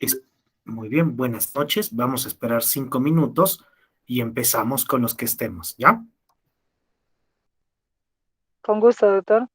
Es- Muy bien, buenas noches. Vamos a esperar 5 minutos y empezamos con los que estemos, ¿ya? Con gusto, doctor.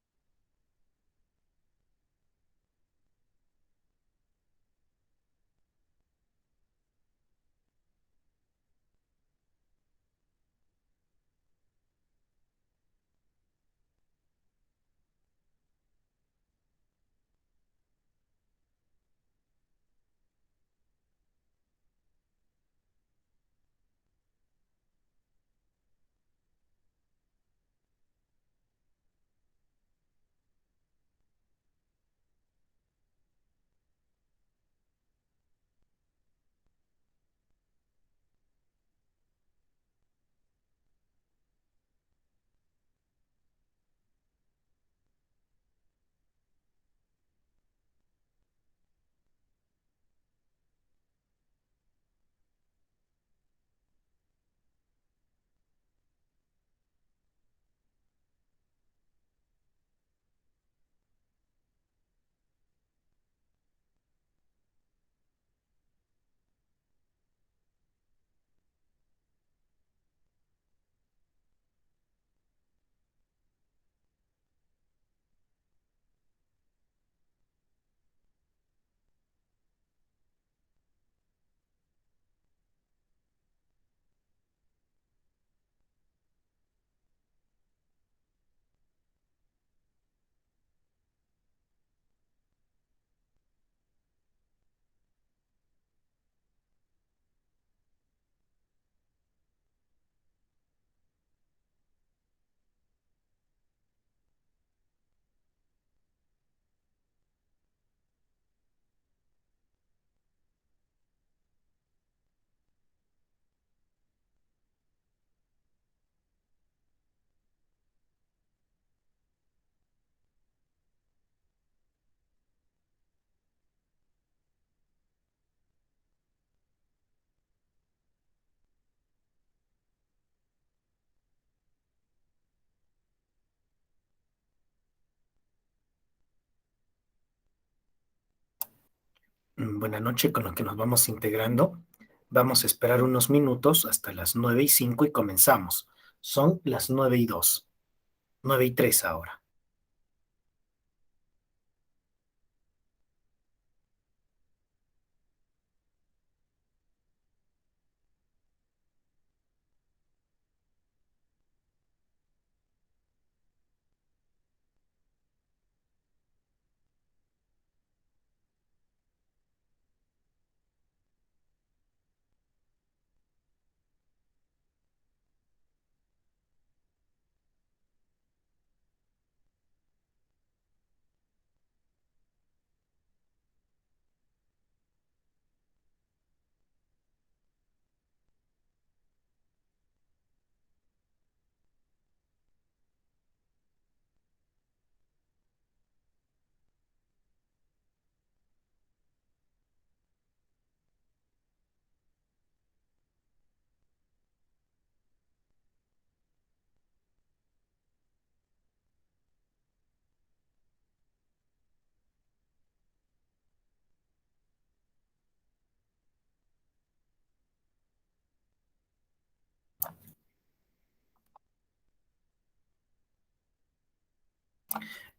Buenas noches con los que nos vamos integrando. Vamos a esperar unos minutos hasta las 9:05 y comenzamos. Son las 9:02, 9:03 ahora.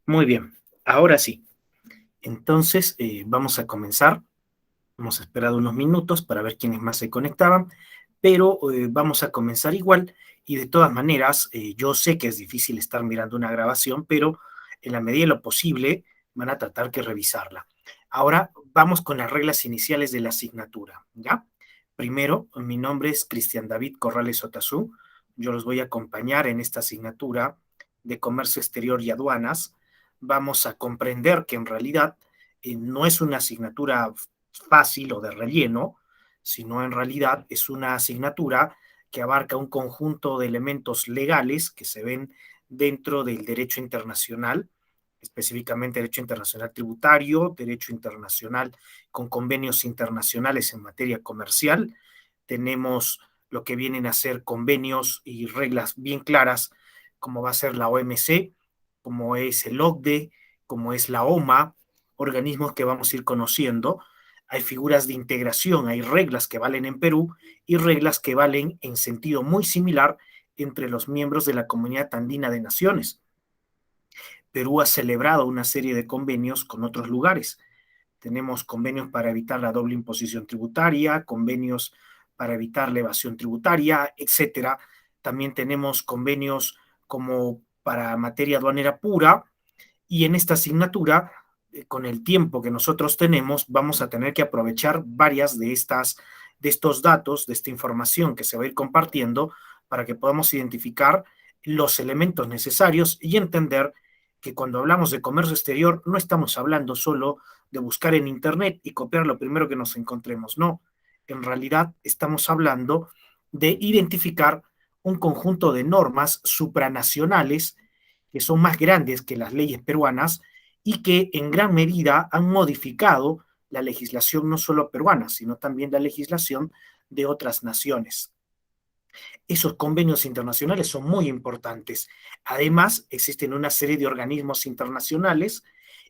Muy bien, ahora sí. Entonces, vamos a comenzar. Hemos esperado unos minutos para ver quiénes más se conectaban, pero vamos a comenzar igual. Y de todas maneras, yo sé que es difícil estar mirando una grabación, pero en la medida de lo posible van a tratar que revisarla. Ahora vamos con las reglas iniciales de la asignatura, ¿ya? Primero, mi nombre es Cristian David Corrales Otazú. Yo los voy a acompañar en esta asignatura de Comercio Exterior y Aduanas. Vamos a comprender que en realidad no es una asignatura fácil o de relleno, sino en realidad es una asignatura que abarca un conjunto de elementos legales que se ven dentro del derecho internacional, específicamente derecho internacional tributario, derecho internacional con convenios internacionales en materia comercial. Tenemos lo que vienen a ser convenios y reglas bien claras, como va a ser la OMC, como es el OCDE, como es la OMA, organismos que vamos a ir conociendo. Hay figuras de integración, hay reglas que valen en Perú y reglas que valen en sentido muy similar entre los miembros de la Comunidad Andina de Naciones. Perú ha celebrado una serie de convenios con otros lugares. Tenemos convenios para evitar la doble imposición tributaria, convenios para evitar la evasión tributaria, etcétera. También tenemos convenios como para materia aduanera pura, y en esta asignatura, con el tiempo que nosotros tenemos, vamos a tener que aprovechar varias de estos datos, de esta información que se va a ir compartiendo para que podamos identificar los elementos necesarios y entender que cuando hablamos de comercio exterior no estamos hablando solo de buscar en Internet y copiar lo primero que nos encontremos, no. En realidad estamos hablando de identificar un conjunto de normas supranacionales que son más grandes que las leyes peruanas y que en gran medida han modificado la legislación no solo peruana, sino también la legislación de otras naciones. Esos convenios internacionales son muy importantes. Además, existen una serie de organismos internacionales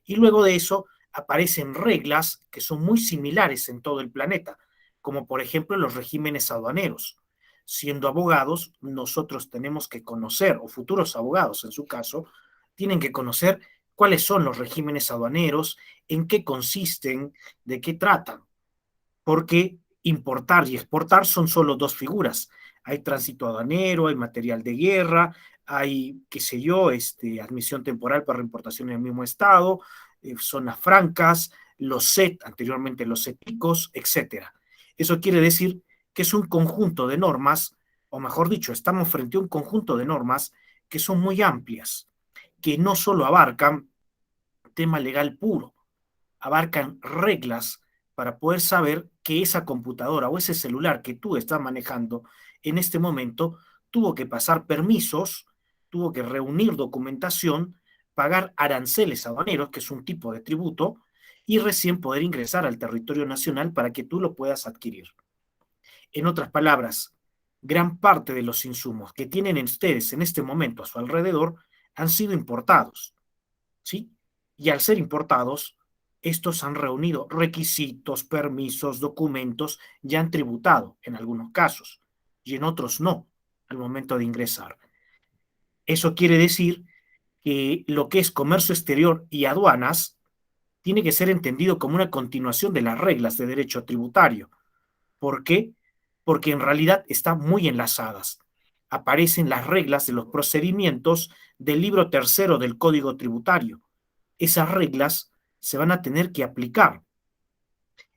y luego de eso aparecen reglas que son muy similares en todo el planeta, como por ejemplo los regímenes aduaneros. Siendo abogados, nosotros tenemos que conocer, o futuros abogados en su caso, tienen que conocer cuáles son los regímenes aduaneros, en qué consisten, de qué tratan, porque importar y exportar son solo dos figuras. Hay tránsito aduanero, hay material de guerra, hay, qué sé yo, admisión temporal para reimportación en el mismo estado, zonas francas, los SET, anteriormente los CETICOS, etcétera. Eso quiere decir que es un conjunto de normas, o mejor dicho, estamos frente a un conjunto de normas que son muy amplias, que no solo abarcan tema legal puro, abarcan reglas para poder saber que esa computadora o ese celular que tú estás manejando en este momento tuvo que pasar permisos, tuvo que reunir documentación, pagar aranceles aduaneros, que es un tipo de tributo, y recién poder ingresar al territorio nacional para que tú lo puedas adquirir. En otras palabras, gran parte de los insumos que tienen ustedes en este momento a su alrededor han sido importados, ¿sí? Y al ser importados, estos han reunido requisitos, permisos, documentos, ya han tributado en algunos casos y en otros no al momento de ingresar. Eso quiere decir que lo que es comercio exterior y aduanas tiene que ser entendido como una continuación de las reglas de derecho tributario. ¿Por qué? Porque en realidad están muy enlazadas. Aparecen las reglas de los procedimientos del libro tercero del Código Tributario. Esas reglas se van a tener que aplicar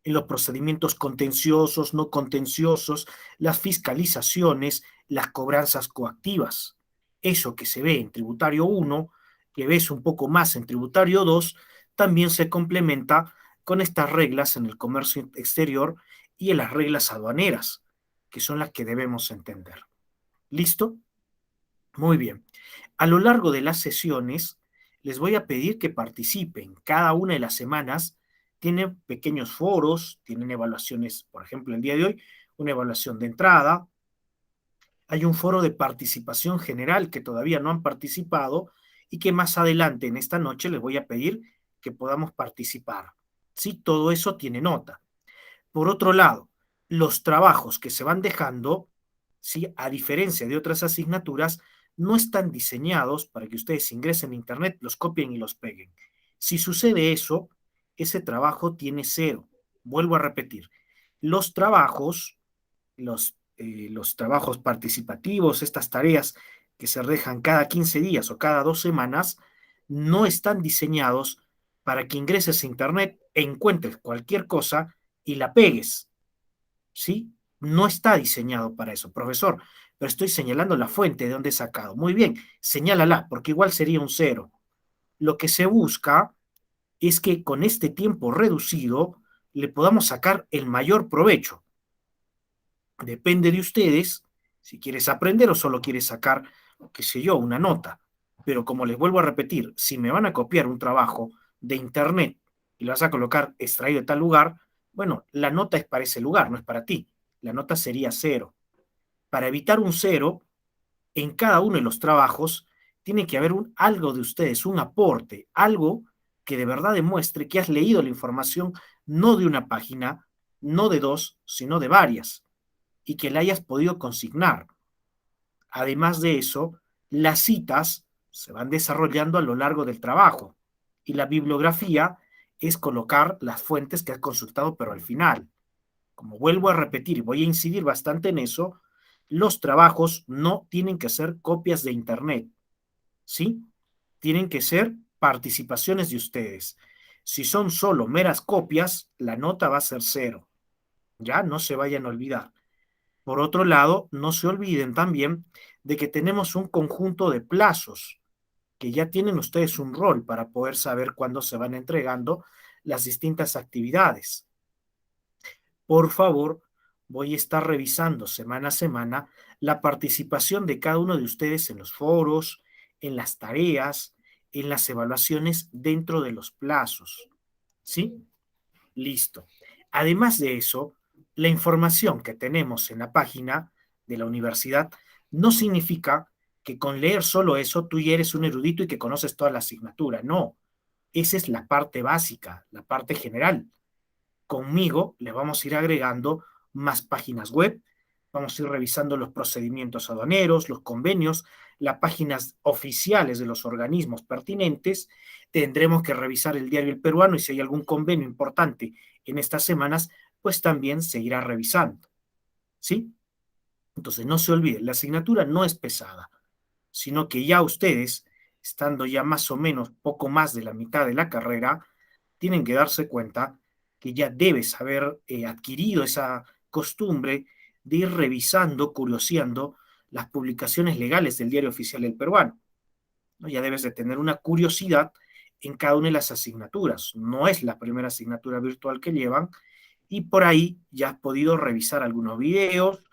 en los procedimientos contenciosos, no contenciosos, las fiscalizaciones, las cobranzas coactivas. Eso que se ve en tributario 1, que ves un poco más en tributario 2, también se complementa con estas reglas en el comercio exterior y en las reglas aduaneras, que son las que debemos entender. ¿Listo? Muy bien. A lo largo de las sesiones, les voy a pedir que participen. Cada una de las semanas tienen pequeños foros, tienen evaluaciones, por ejemplo, el día de hoy, una evaluación de entrada. Hay un foro de participación general que todavía no han participado y que más adelante en esta noche les voy a pedir que podamos participar. Sí, todo eso tiene nota. Por otro lado, los trabajos que se van dejando, ¿sí? A diferencia de otras asignaturas, no están diseñados para que ustedes ingresen a Internet, los copien y los peguen. Si sucede eso, ese trabajo tiene cero. Vuelvo a repetir, los trabajos, los trabajos participativos, estas tareas que se dejan cada 15 días o cada 2 semanas, no están diseñados para que ingreses a Internet, encuentres cualquier cosa y la pegues, ¿sí? No está diseñado para eso, profesor, pero estoy señalando la fuente de donde he sacado. Muy bien, señálala, porque igual sería un cero. Lo que se busca es que con este tiempo reducido le podamos sacar el mayor provecho. Depende de ustedes si quieres aprender o solo quieres sacar, qué sé yo, una nota. Pero como les vuelvo a repetir, si me van a copiar un trabajo de Internet y lo vas a colocar extraído de tal lugar, bueno, la nota es para ese lugar, no es para ti. La nota sería cero. Para evitar un cero, en cada uno de los trabajos tiene que haber algo de ustedes, un aporte, algo que de verdad demuestre que has leído la información no de una página, no de dos, sino de varias, y que la hayas podido consignar. Además de eso, las citas se van desarrollando a lo largo del trabajo y la bibliografía es colocar las fuentes que has consultado, pero al final. Como vuelvo a repetir y voy a incidir bastante en eso, los trabajos no tienen que ser copias de Internet, ¿sí? Tienen que ser participaciones de ustedes. Si son solo meras copias, la nota va a ser cero. Ya no se vayan a olvidar. Por otro lado, no se olviden también de que tenemos un conjunto de plazos, que ya tienen ustedes un rol para poder saber cuándo se van entregando las distintas actividades. Por favor, voy a estar revisando semana a semana la participación de cada uno de ustedes en los foros, en las tareas, en las evaluaciones dentro de los plazos. ¿Sí? Listo. Además de eso, la información que tenemos en la página de la universidad no significa que con leer solo eso tú ya eres un erudito y que conoces toda la asignatura. No, esa es la parte básica, la parte general. Conmigo le vamos a ir agregando más páginas web, vamos a ir revisando los procedimientos aduaneros, los convenios, las páginas oficiales de los organismos pertinentes, tendremos que revisar el diario El Peruano y si hay algún convenio importante en estas semanas, pues también se irá revisando, ¿sí? Entonces no se olviden, la asignatura no es pesada, sino que ya ustedes, estando ya más o menos poco más de la mitad de la carrera, tienen que darse cuenta que ya debes haber adquirido esa costumbre de ir revisando, curioseando las publicaciones legales del Diario Oficial del Peruano, ¿no? Ya debes de tener una curiosidad en cada una de las asignaturas. No es la primera asignatura virtual que llevan y por ahí ya has podido revisar algunos videos,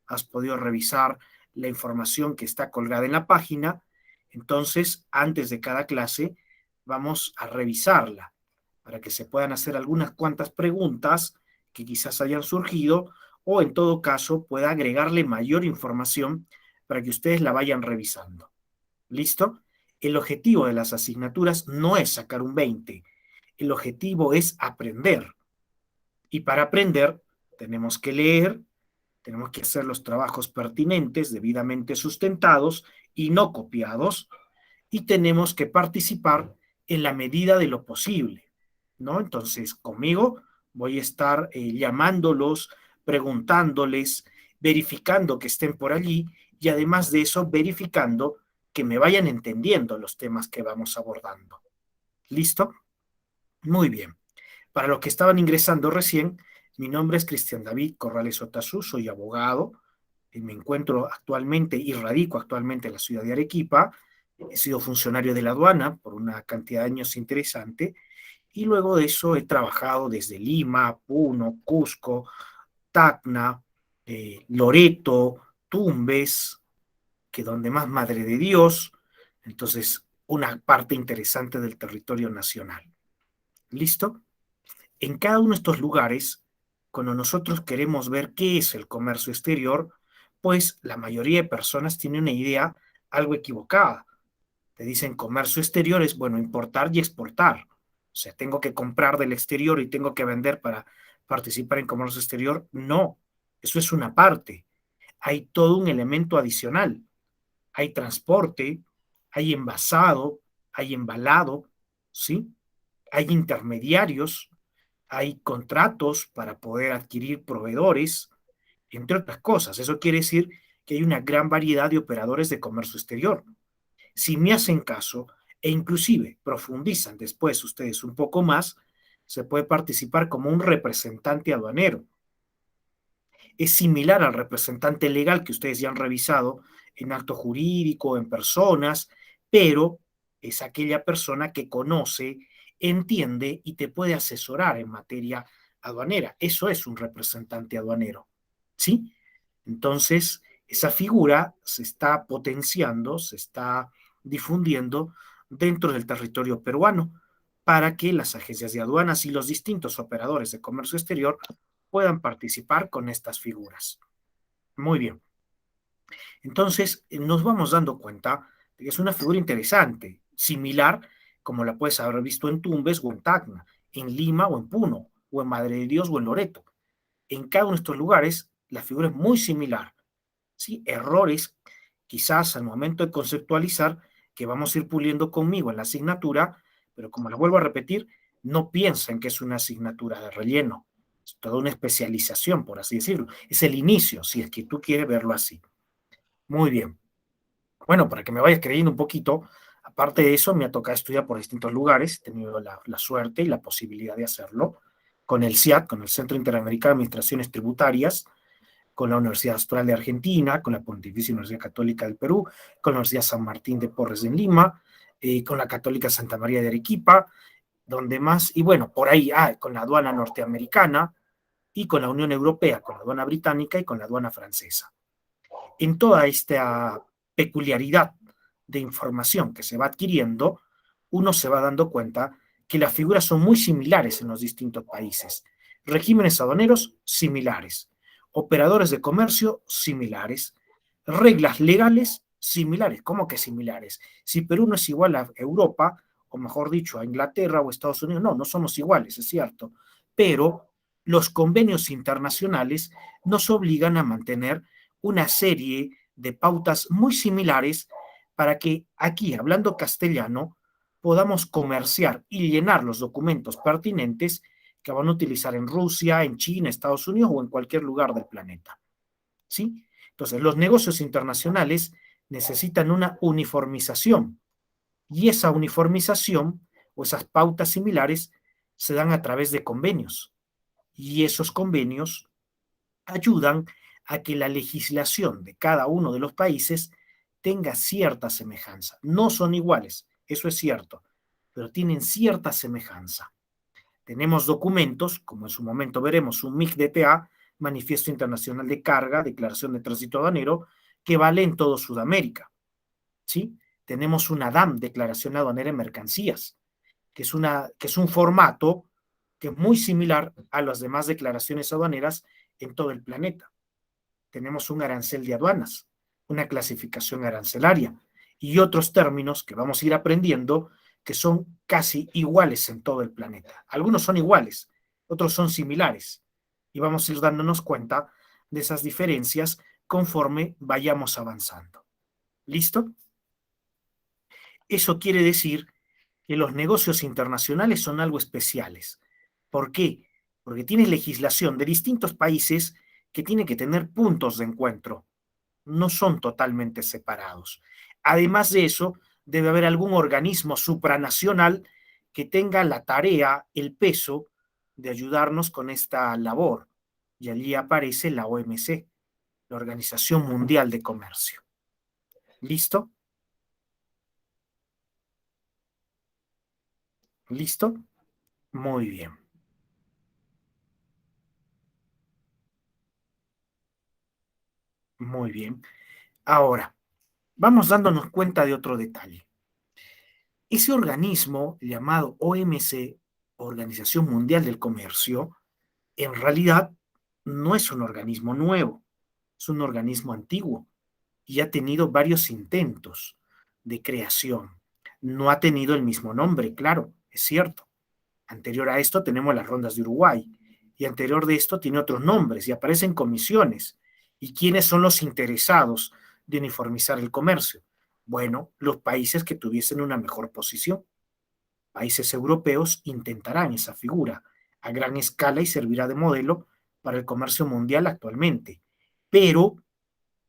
has podido revisar la información que está colgada en la página. Entonces, antes de cada clase, vamos a revisarla para que se puedan hacer algunas cuantas preguntas que quizás hayan surgido o en todo caso pueda agregarle mayor información para que ustedes la vayan revisando. ¿Listo? El objetivo de las asignaturas no es sacar un 20, el objetivo es aprender. Y para aprender tenemos que leer, tenemos que hacer los trabajos pertinentes, debidamente sustentados y no copiados, y tenemos que participar en la medida de lo posible, ¿no? Entonces, conmigo voy a estar llamándolos, preguntándoles, verificando que estén por allí y además de eso, verificando que me vayan entendiendo los temas que vamos abordando. ¿Listo? Muy bien. Para los que estaban ingresando recién, mi nombre es Cristian David Corrales Otazú, soy abogado, me encuentro actualmente y radico actualmente en la ciudad de Arequipa, he sido funcionario de la aduana por una cantidad de años interesante, y luego de eso he trabajado desde Lima, Puno, Cusco, Tacna, Loreto, Tumbes, que donde más Madre de Dios, entonces una parte interesante del territorio nacional. ¿Listo? En cada uno de estos lugares, cuando nosotros queremos ver qué es el comercio exterior, pues la mayoría de personas tienen una idea algo equivocada. Te dicen comercio exterior es, bueno, importar y exportar. O sea, tengo que comprar del exterior y tengo que vender para participar en comercio exterior. No, eso es una parte. Hay todo un elemento adicional. Hay transporte, hay envasado, hay embalado, ¿sí? Hay intermediarios, hay contratos para poder adquirir proveedores, entre otras cosas. Eso quiere decir que hay una gran variedad de operadores de comercio exterior. Si me hacen caso e inclusive profundizan después ustedes un poco más, se puede participar como un representante aduanero. Es similar al representante legal que ustedes ya han revisado en acto jurídico, en personas, pero es aquella persona que conoce, entiende y te puede asesorar en materia aduanera. Eso es un representante aduanero, ¿sí? Entonces, esa figura se está potenciando, se está difundiendo dentro del territorio peruano para que las agencias de aduanas y los distintos operadores de comercio exterior puedan participar con estas figuras. Muy bien. Entonces, nos vamos dando cuenta de que es una figura interesante, similar como la puedes haber visto en Tumbes o en Tacna, en Lima o en Puno, o en Madre de Dios o en Loreto. En cada uno de estos lugares la figura es muy similar. ¿Sí? Errores, quizás al momento de conceptualizar, que vamos a ir puliendo conmigo en la asignatura, pero como les vuelvo a repetir, no piensen que es una asignatura de relleno, es toda una especialización, por así decirlo. Es el inicio, si es que tú quieres verlo así. Muy bien. Bueno, para que me vayas creyendo un poquito, aparte de eso, me ha tocado estudiar por distintos lugares, he tenido la suerte y la posibilidad de hacerlo con el CIAT, con el Centro Interamericano de Administraciones Tributarias, con la Universidad Austral de Argentina, con la Pontificia Universidad Católica del Perú, con la Universidad San Martín de Porres en Lima, con la Católica Santa María de Arequipa, donde más, y bueno, por ahí, con la aduana norteamericana y con la Unión Europea, con la aduana británica y con la aduana francesa. En toda esta peculiaridad de información que se va adquiriendo, uno se va dando cuenta que las figuras son muy similares en los distintos países. Regímenes aduaneros similares, operadores de comercio similares, reglas legales similares. ¿Cómo que similares? Si Perú no es igual a Europa, o mejor dicho, a Inglaterra o Estados Unidos, no, no somos iguales, es cierto, pero los convenios internacionales nos obligan a mantener una serie de pautas muy similares para que aquí, hablando castellano, podamos comerciar y llenar los documentos pertinentes que van a utilizar en Rusia, en China, Estados Unidos o en cualquier lugar del planeta. ¿Sí? Entonces, los negocios internacionales necesitan una uniformización y esa uniformización o esas pautas similares se dan a través de convenios y esos convenios ayudan a que la legislación de cada uno de los países tenga cierta semejanza. No son iguales, eso es cierto, pero tienen cierta semejanza. Tenemos documentos, como en su momento veremos, un MIC-DTA, Manifiesto Internacional de Carga, Declaración de Tránsito Aduanero, que vale en todo Sudamérica. ¿Sí? Tenemos una DAM, Declaración Aduanera de Mercancías, que es un formato que es muy similar a las demás declaraciones aduaneras en todo el planeta. Tenemos un arancel de aduanas, una clasificación arancelaria y otros términos que vamos a ir aprendiendo que son casi iguales en todo el planeta. Algunos son iguales, otros son similares y vamos a ir dándonos cuenta de esas diferencias conforme vayamos avanzando. ¿Listo? Eso quiere decir que los negocios internacionales son algo especiales. ¿Por qué? Porque tienes legislación de distintos países que tiene que tener puntos de encuentro. No son totalmente separados. Además de eso, debe haber algún organismo supranacional que tenga la tarea, el peso de ayudarnos con esta labor. Y allí aparece la OMC, la Organización Mundial de Comercio. ¿Listo? ¿Listo? Muy bien. Muy bien. Ahora, vamos dándonos cuenta de otro detalle. Ese organismo llamado OMC, Organización Mundial del Comercio, en realidad no es un organismo nuevo, es un organismo antiguo y ha tenido varios intentos de creación. No ha tenido el mismo nombre, claro, es cierto. Anterior a esto tenemos las rondas de Uruguay y anterior de esto tiene otros nombres y aparecen comisiones. ¿Y quiénes son los interesados de uniformizar el comercio? Bueno, los países que tuviesen una mejor posición. Países europeos intentarán esa figura a gran escala y servirá de modelo para el comercio mundial actualmente. Pero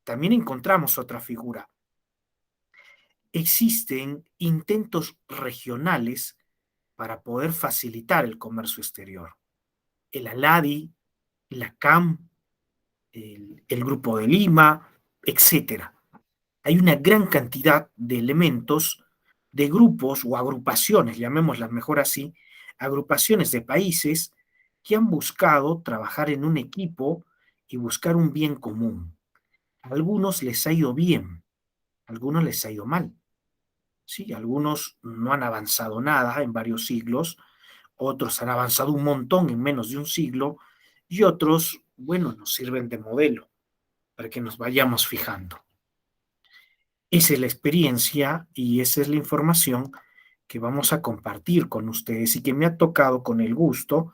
también encontramos otra figura. Existen intentos regionales para poder facilitar el comercio exterior. El ALADI, la CAM, el Grupo de Lima, etcétera. Hay una gran cantidad de elementos, de grupos o agrupaciones, llamémoslas mejor así, agrupaciones de países que han buscado trabajar en un equipo y buscar un bien común. A algunos les ha ido bien, a algunos les ha ido mal. Sí, algunos no han avanzado nada en varios siglos, otros han avanzado un montón en menos de un siglo y otros, bueno, nos sirven de modelo para que nos vayamos fijando. Esa es la experiencia y esa es la información que vamos a compartir con ustedes y que me ha tocado con el gusto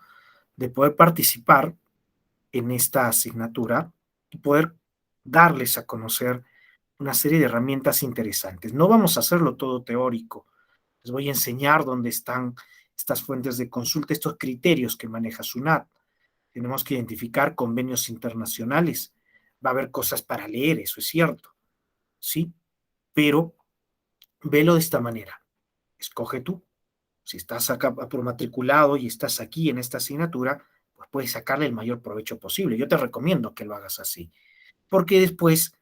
de poder participar en esta asignatura y poder darles a conocer una serie de herramientas interesantes. No vamos a hacerlo todo teórico. Les voy a enseñar dónde están estas fuentes de consulta, estos criterios que maneja SUNAT. Tenemos que identificar convenios internacionales. Va a haber cosas para leer, eso es cierto, ¿sí? Pero velo de esta manera. Escoge tú. Si estás acá por matriculado y estás aquí en esta asignatura, pues puedes sacarle el mayor provecho posible. Yo te recomiendo que lo hagas así, porque después,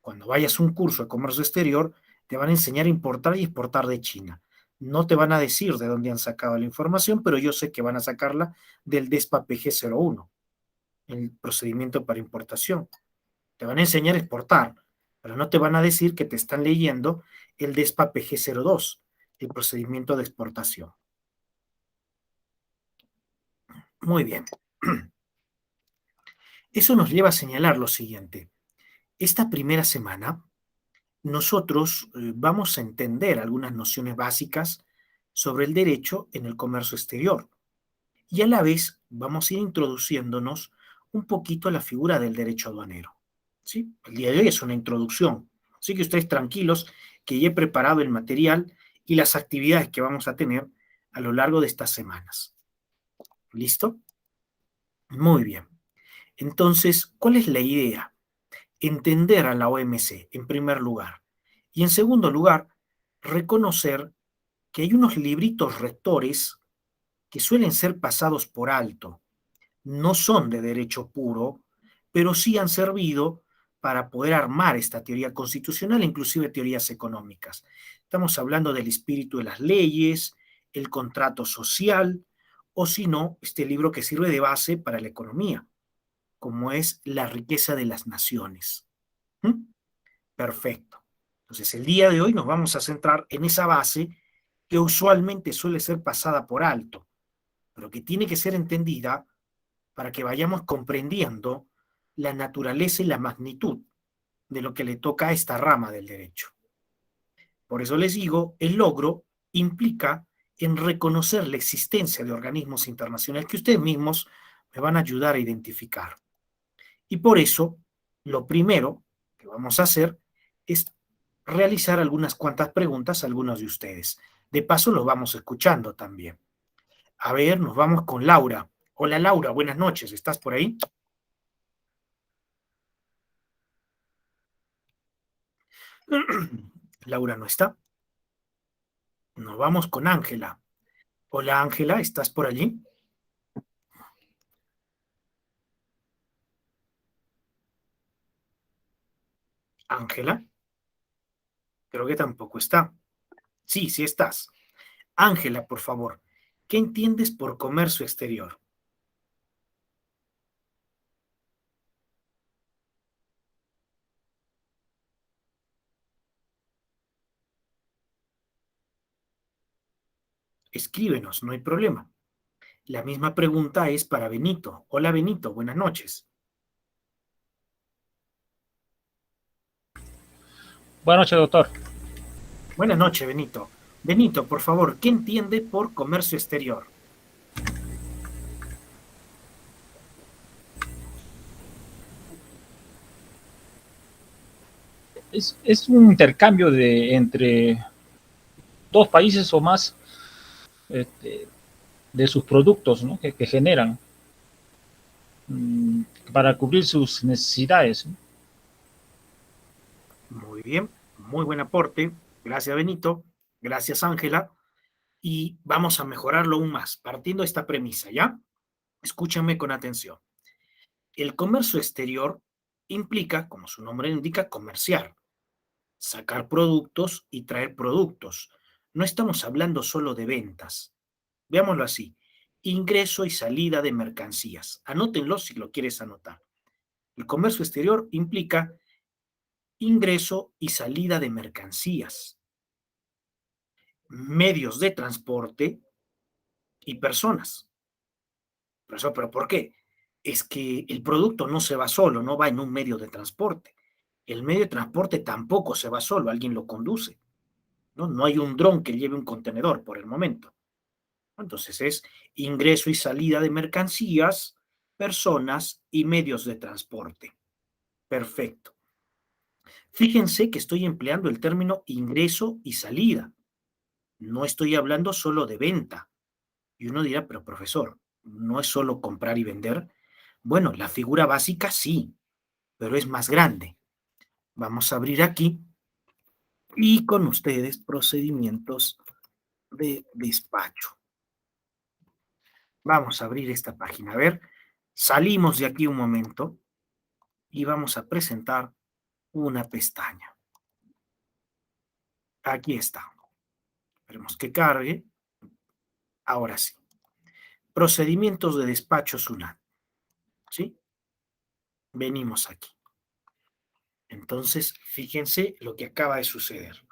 cuando vayas a un curso de comercio exterior, te van a enseñar a importar y exportar de China. No te van a decir de dónde han sacado la información, pero yo sé que van a sacarla del DESPA PG01, el procedimiento para importación. Te van a enseñar a exportar, pero no te van a decir que te están leyendo el DESPA PG02, el procedimiento de exportación. Muy bien. Eso nos lleva a señalar lo siguiente. Esta primera semana, nosotros vamos a entender algunas nociones básicas sobre el derecho en el comercio exterior y a la vez vamos a ir introduciéndonos un poquito a la figura del derecho aduanero. ¿Sí? El día de hoy es una introducción, así que ustedes tranquilos que ya he preparado el material y las actividades que vamos a tener a lo largo de estas semanas. ¿Listo? Muy bien. Entonces, ¿cuál es la idea? Entender a la OMC, en primer lugar. Y en segundo lugar, reconocer que hay unos libritos rectores que suelen ser pasados por alto. No son de derecho puro, pero sí han servido para poder armar esta teoría constitucional e inclusive teorías económicas. Estamos hablando del espíritu de las leyes, el contrato social, o si no, este libro que sirve de base para la economía, como es La riqueza de las naciones. ¿Mm? Perfecto. Entonces, el día de hoy nos vamos a centrar en esa base que usualmente suele ser pasada por alto, pero que tiene que ser entendida para que vayamos comprendiendo la naturaleza y la magnitud de lo que le toca a esta rama del derecho. Por eso les digo, el logro implica en reconocer la existencia de organismos internacionales que ustedes mismos me van a ayudar a identificar. Y por eso, lo primero que vamos a hacer es realizar algunas cuantas preguntas a algunos de ustedes. De paso, los vamos escuchando también. A ver, nos vamos con Laura. Hola Laura, buenas noches, ¿estás por ahí? Laura no está. Nos vamos con Ángela. Hola Ángela, ¿estás por allí? Ángela, creo que tampoco está. Sí, sí estás. Ángela, por favor, ¿qué entiendes por comercio exterior? Escríbenos, no hay problema. La misma pregunta es para Benito. Hola Benito, buenas noches. Buenas noches, doctor. Buenas noches, Benito. Benito, por favor, ¿qué entiende por comercio exterior? Es un intercambio entre dos países o más este, de sus productos, ¿no? que generan para cubrir sus necesidades, ¿no? Muy bien, muy buen aporte. Gracias, Benito. Gracias, Ángela. Y vamos a mejorarlo aún más, partiendo de esta premisa, ¿ya? Escúchenme con atención. El comercio exterior implica, como su nombre indica, comerciar, sacar productos y traer productos. No estamos hablando solo de ventas. Veámoslo así. Ingreso y salida de mercancías. Anótenlo si lo quieres anotar. El comercio exterior implica ingreso y salida de mercancías, medios de transporte y personas. ¿Pero por qué? Es que el producto no se va solo, no va en un medio de transporte. El medio de transporte tampoco se va solo, alguien lo conduce. No hay un dron que lleve un contenedor por el momento. Entonces es ingreso y salida de mercancías, personas y medios de transporte. Perfecto. Fíjense que estoy empleando el término ingreso y salida. No estoy hablando solo de venta. Y uno dirá, pero profesor, ¿no es solo comprar y vender? Bueno, la figura básica sí, pero es más grande. Vamos a abrir aquí y con ustedes procedimientos de despacho. Vamos a abrir esta página. A ver, salimos de aquí un momento y vamos a presentar una pestaña. Aquí está. Esperemos que cargue. Ahora sí. Procedimientos de despacho SUNAT. ¿Sí? Venimos aquí. Entonces, fíjense lo que acaba de suceder.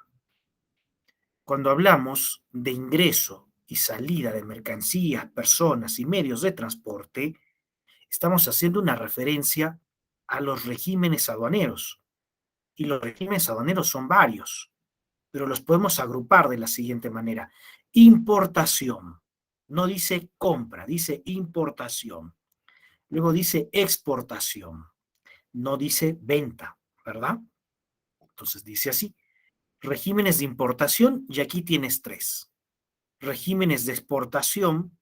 Cuando hablamos de ingreso y salida de mercancías, personas y medios de transporte, estamos haciendo una referencia a los regímenes aduaneros. Y los regímenes aduaneros son varios, pero los podemos agrupar de la siguiente manera. Importación. No dice compra, dice importación. Luego dice exportación. No dice venta, ¿verdad? Entonces dice así. Regímenes de importación, y aquí tienes tres. Regímenes de exportación,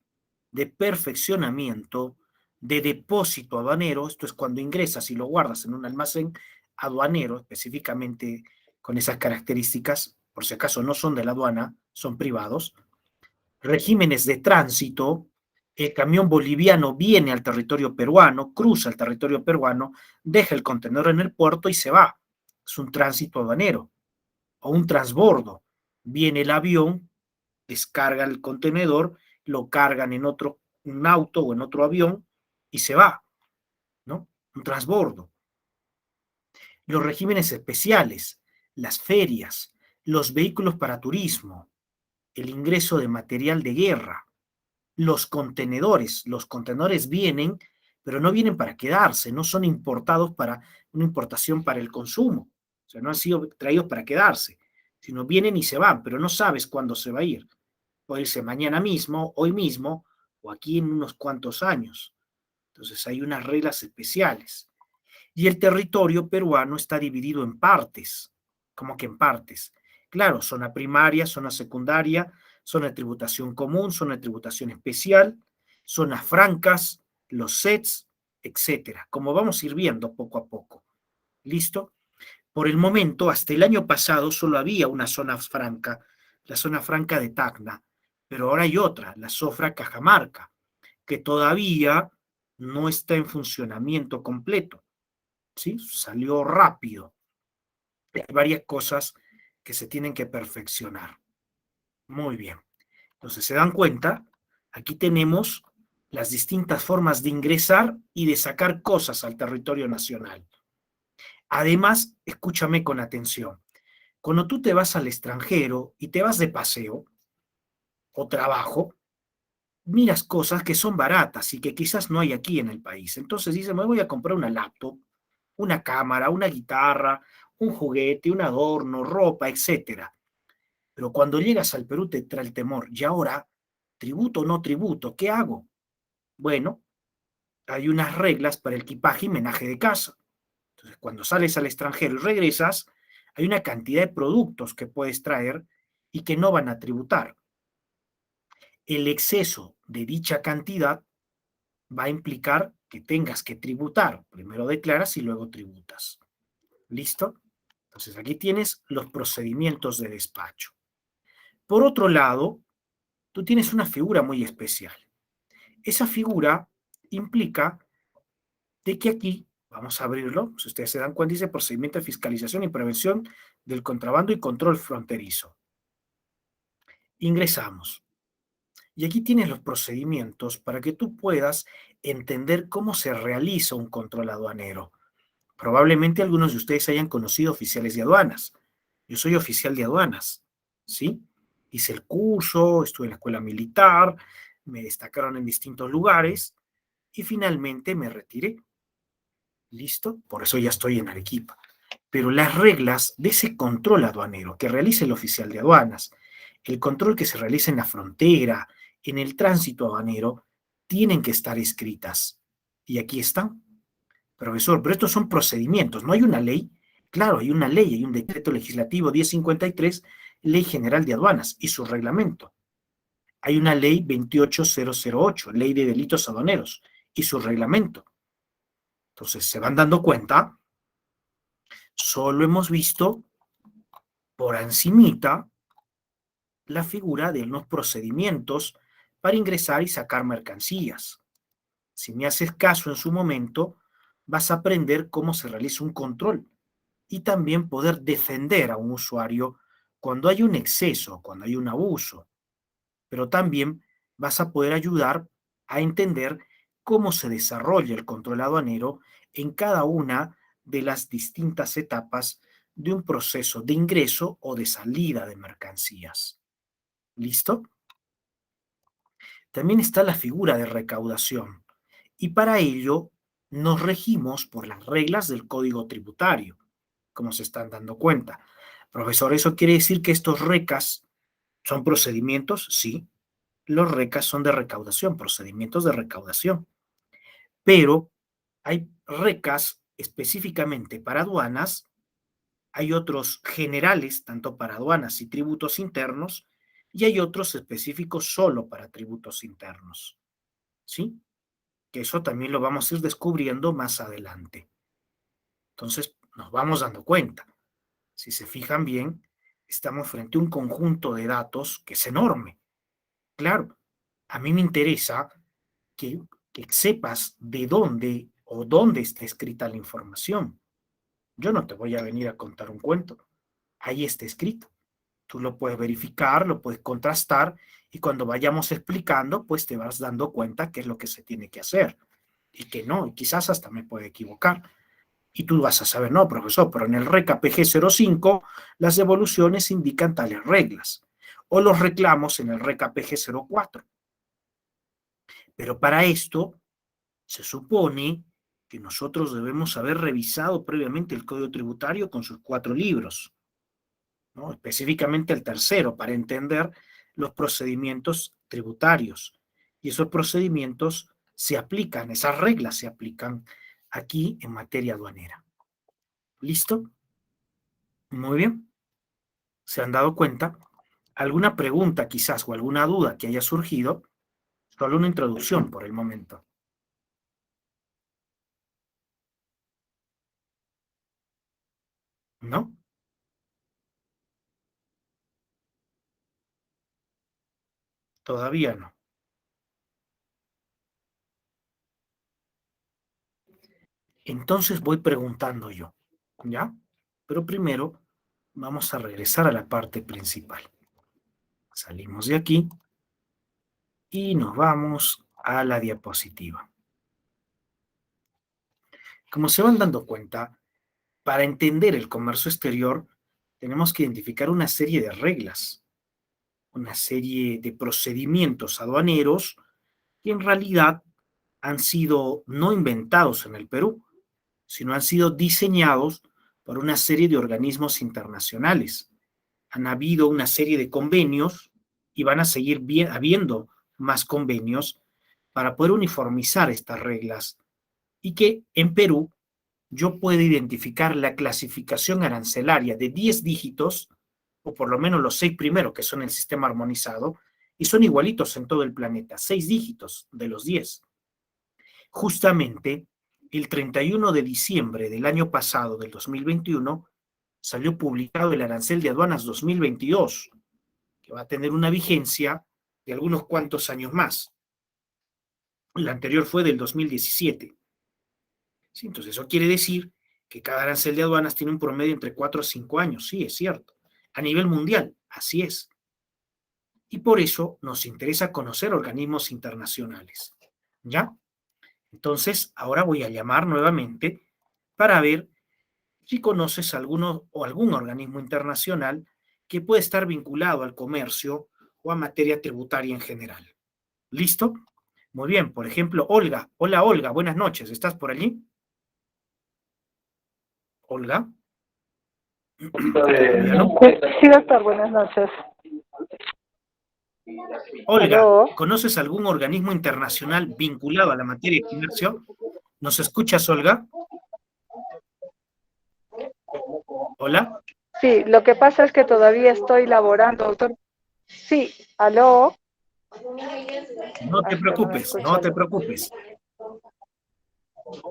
de perfeccionamiento, de depósito aduanero, esto es cuando ingresas y lo guardas en un almacén aduanero, específicamente con esas características, por si acaso no son de la aduana, son privados. Regímenes de tránsito, el camión boliviano viene al territorio peruano, cruza el territorio peruano, deja el contenedor en el puerto y se va. Es un tránsito aduanero o un transbordo. Viene el avión, descarga el contenedor, lo cargan en otro un auto o en otro avión y se va, ¿no? Un transbordo. Los regímenes especiales, las ferias, los vehículos para turismo, el ingreso de material de guerra, los contenedores vienen, pero no vienen para quedarse, no son importados para una importación para el consumo, o sea, no han sido traídos para quedarse, sino vienen y se van, pero no sabes cuándo se va a ir. Puede irse mañana mismo, hoy mismo, o aquí en unos cuantos años. Entonces hay unas reglas especiales. Y el territorio peruano está dividido en partes. ¿Cómo que en partes? Claro, zona primaria, zona secundaria, zona de tributación común, zona de tributación especial, zonas francas, los sets, etcétera. Como vamos a ir viendo poco a poco. ¿Listo? Por el momento, hasta el año pasado, solo había una zona franca, la zona franca de Tacna, pero ahora hay otra, la Zofra Cajamarca, que todavía no está en funcionamiento completo. ¿Sí? Salió rápido. Hay varias cosas que se tienen que perfeccionar. Muy bien. Entonces, ¿se dan cuenta? Aquí tenemos las distintas formas de ingresar y de sacar cosas al territorio nacional. Además, escúchame con atención. Cuando tú te vas al extranjero y te vas de paseo o trabajo, miras cosas que son baratas y que quizás no hay aquí en el país. Entonces dices, me voy a comprar una laptop, una cámara, una guitarra, un juguete, un adorno, ropa, etcétera. Pero cuando llegas al Perú te trae el temor. ¿Y ahora, tributo o no tributo? ¿Qué hago? Bueno, hay unas reglas para el equipaje y menaje de casa. Entonces, cuando sales al extranjero y regresas, hay una cantidad de productos que puedes traer y que no van a tributar. El exceso de dicha cantidad va a implicar que tengas que tributar. Primero declaras y luego tributas. ¿Listo? Entonces, aquí tienes los procedimientos de despacho. Por otro lado, tú tienes una figura muy especial. Esa figura implica de que aquí, vamos a abrirlo, si ustedes se dan cuenta, dice procedimiento de fiscalización y prevención del contrabando y control fronterizo. Ingresamos. Y aquí tienes los procedimientos para que tú puedas entender cómo se realiza un control aduanero. Probablemente algunos de ustedes hayan conocido oficiales de aduanas. Yo soy oficial de aduanas, ¿sí? Hice el curso, estuve en la escuela militar, me destacaron en distintos lugares y finalmente me retiré. ¿Listo? Por eso ya estoy en Arequipa. Pero las reglas de ese control aduanero que realiza el oficial de aduanas, el control que se realiza en la frontera, en el tránsito aduanero tienen que estar escritas. Y aquí están. Profesor, pero estos son procedimientos, no hay una ley. Claro, hay una ley, hay un decreto legislativo 1053, Ley General de Aduanas y su reglamento. Hay una ley 28008, Ley de Delitos Aduaneros y su reglamento. Entonces, se van dando cuenta, solo hemos visto por encimita la figura de unos procedimientos para ingresar y sacar mercancías. Si me haces caso en su momento, vas a aprender cómo se realiza un control y también poder defender a un usuario cuando hay un exceso, cuando hay un abuso. Pero también vas a poder ayudar a entender cómo se desarrolla el control aduanero en cada una de las distintas etapas de un proceso de ingreso o de salida de mercancías. ¿Listo? También está la figura de recaudación y para ello nos regimos por las reglas del Código Tributario, como se están dando cuenta. Profesor, ¿eso quiere decir que estos RECAS son procedimientos? Sí, los RECAS son de recaudación, procedimientos de recaudación, pero hay RECAS específicamente para aduanas, hay otros generales, tanto para aduanas y tributos internos, y hay otros específicos solo para tributos internos, ¿sí? Que eso también lo vamos a ir descubriendo más adelante. Entonces, nos vamos dando cuenta. Si se fijan bien, estamos frente a un conjunto de datos que es enorme. Claro, a mí me interesa que, que sepas de dónde o dónde está escrita la información. Yo no te voy a venir a contar un cuento. Ahí está escrito. Tú lo puedes verificar, lo puedes contrastar y cuando vayamos explicando, pues te vas dando cuenta qué es lo que se tiene que hacer y que no, y quizás hasta me puede equivocar. Y tú vas a saber, no, profesor, pero en el RECA PG05 las devoluciones indican tales reglas. O los reclamos en el RECA PG04. Pero para esto se supone que nosotros debemos haber revisado previamente el Código Tributario con sus 4 libros, ¿no? Específicamente el tercero, para entender los procedimientos tributarios. Y esos procedimientos se aplican, esas reglas se aplican aquí en materia aduanera. ¿Listo? Muy bien. ¿Se han dado cuenta? ¿Alguna pregunta quizás o alguna duda que haya surgido? Solo una introducción por el momento. ¿No? Todavía no. Entonces voy preguntando yo, ¿ya? Pero primero vamos a regresar a la parte principal. Salimos de aquí y nos vamos a la diapositiva. Como se van dando cuenta, para entender el comercio exterior tenemos que identificar una serie de reglas, una serie de procedimientos aduaneros que en realidad han sido no inventados en el Perú, sino han sido diseñados por una serie de organismos internacionales. Han habido una serie de convenios y van a seguir habiendo más convenios para poder uniformizar estas reglas y que en Perú yo pueda identificar la clasificación arancelaria de 10 dígitos, o por lo menos los 6 primeros que son el sistema armonizado, y son igualitos en todo el planeta, 6 dígitos de los 10. Justamente el 31 de diciembre del año pasado, del 2021, salió publicado el Arancel de Aduanas 2022, que va a tener una vigencia de algunos cuantos años más. El anterior fue del 2017. ¿Sí? Entonces, eso quiere decir que cada arancel de aduanas tiene un promedio entre 4 a 5 años. Sí, es cierto. A nivel mundial, así es. Y por eso nos interesa conocer organismos internacionales. ¿Ya? Entonces, ahora voy a llamar nuevamente para ver si conoces alguno o algún organismo internacional que puede estar vinculado al comercio o a materia tributaria en general. ¿Listo? Muy bien, por ejemplo, Olga. Hola, Olga, buenas noches. ¿Estás por allí? Olga. ¿Todavía no? Sí, doctor, buenas noches. Olga, ¿Aló? ¿conoces algún organismo internacional vinculado a la materia de comercio? ¿Nos escuchas, Olga? Hola. Sí, lo que pasa es que todavía estoy laborando, doctor. Sí, ¿aló? No Ah, te es que no me preocupes, no escucha. te preocupes.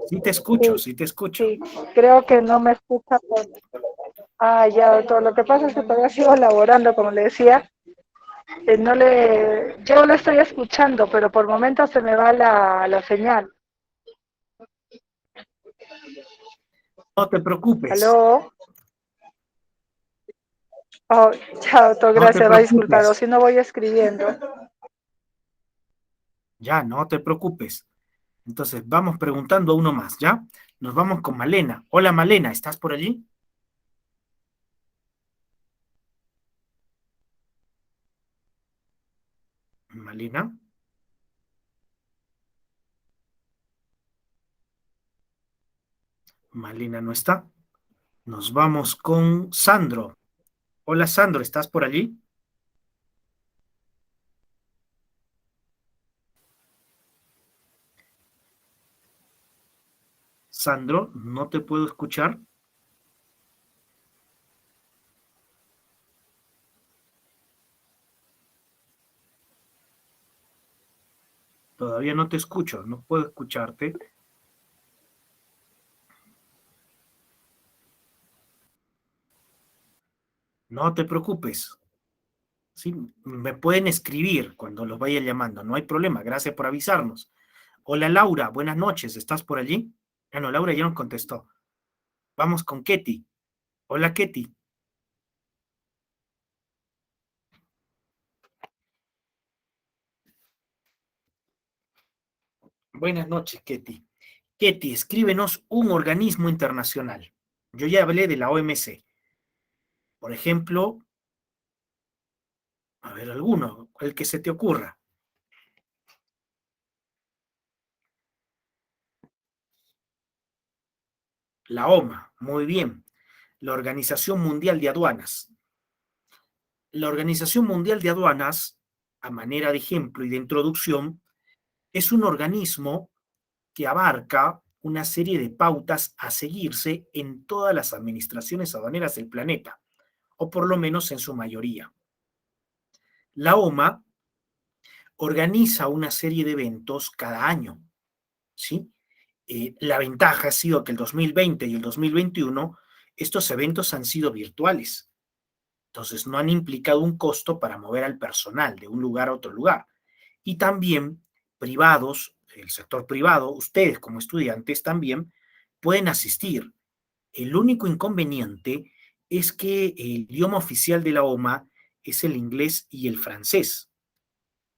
Sí te escucho, Sí, sí te escucho. sí, creo que no me escucha. Ah, ya, doctor. Lo que pasa es que todavía sigo laborando, como le decía. Yo lo estoy escuchando, pero por momentos se me va la señal. No te preocupes, ¿Aló? Oh, chao, doctor, no te gracias, va a disculpar, o preocupes. si no voy escribiendo. Ya, no te preocupes. Entonces, vamos preguntando a uno más, ¿ya? Nos vamos con Malena. Hola, Malena, ¿estás por allí? Malena. Malena no está. Nos vamos con Sandro. Hola, Sandro, ¿estás por allí? Sandro, no te puedo escuchar. Todavía no te escucho, no puedo escucharte. No te preocupes. Sí, me pueden escribir cuando los vaya llamando, no hay problema. Gracias por avisarnos. Hola, Laura, buenas noches, ¿estás por allí? Ah, no, Laura ya nos contestó. Vamos con Ketty. Hola, Ketty. Buenas noches, Ketty. Ketty, escríbenos un organismo internacional. Yo ya hablé de la OMC. Por ejemplo, a ver, alguno, el que se te ocurra. La OMA, muy bien. La Organización Mundial de Aduanas. La Organización Mundial de Aduanas, a manera de ejemplo y de introducción, es un organismo que abarca una serie de pautas a seguirse en todas las administraciones aduaneras del planeta, o por lo menos en su mayoría. La OMA organiza una serie de eventos cada año, ¿sí? La ventaja ha sido que el 2020 y el 2021 estos eventos han sido virtuales, entonces no han implicado un costo para mover al personal de un lugar a otro lugar. Y también privados, el sector privado, ustedes como estudiantes también pueden asistir. El único inconveniente es que el idioma oficial de la OMA es el inglés y el francés.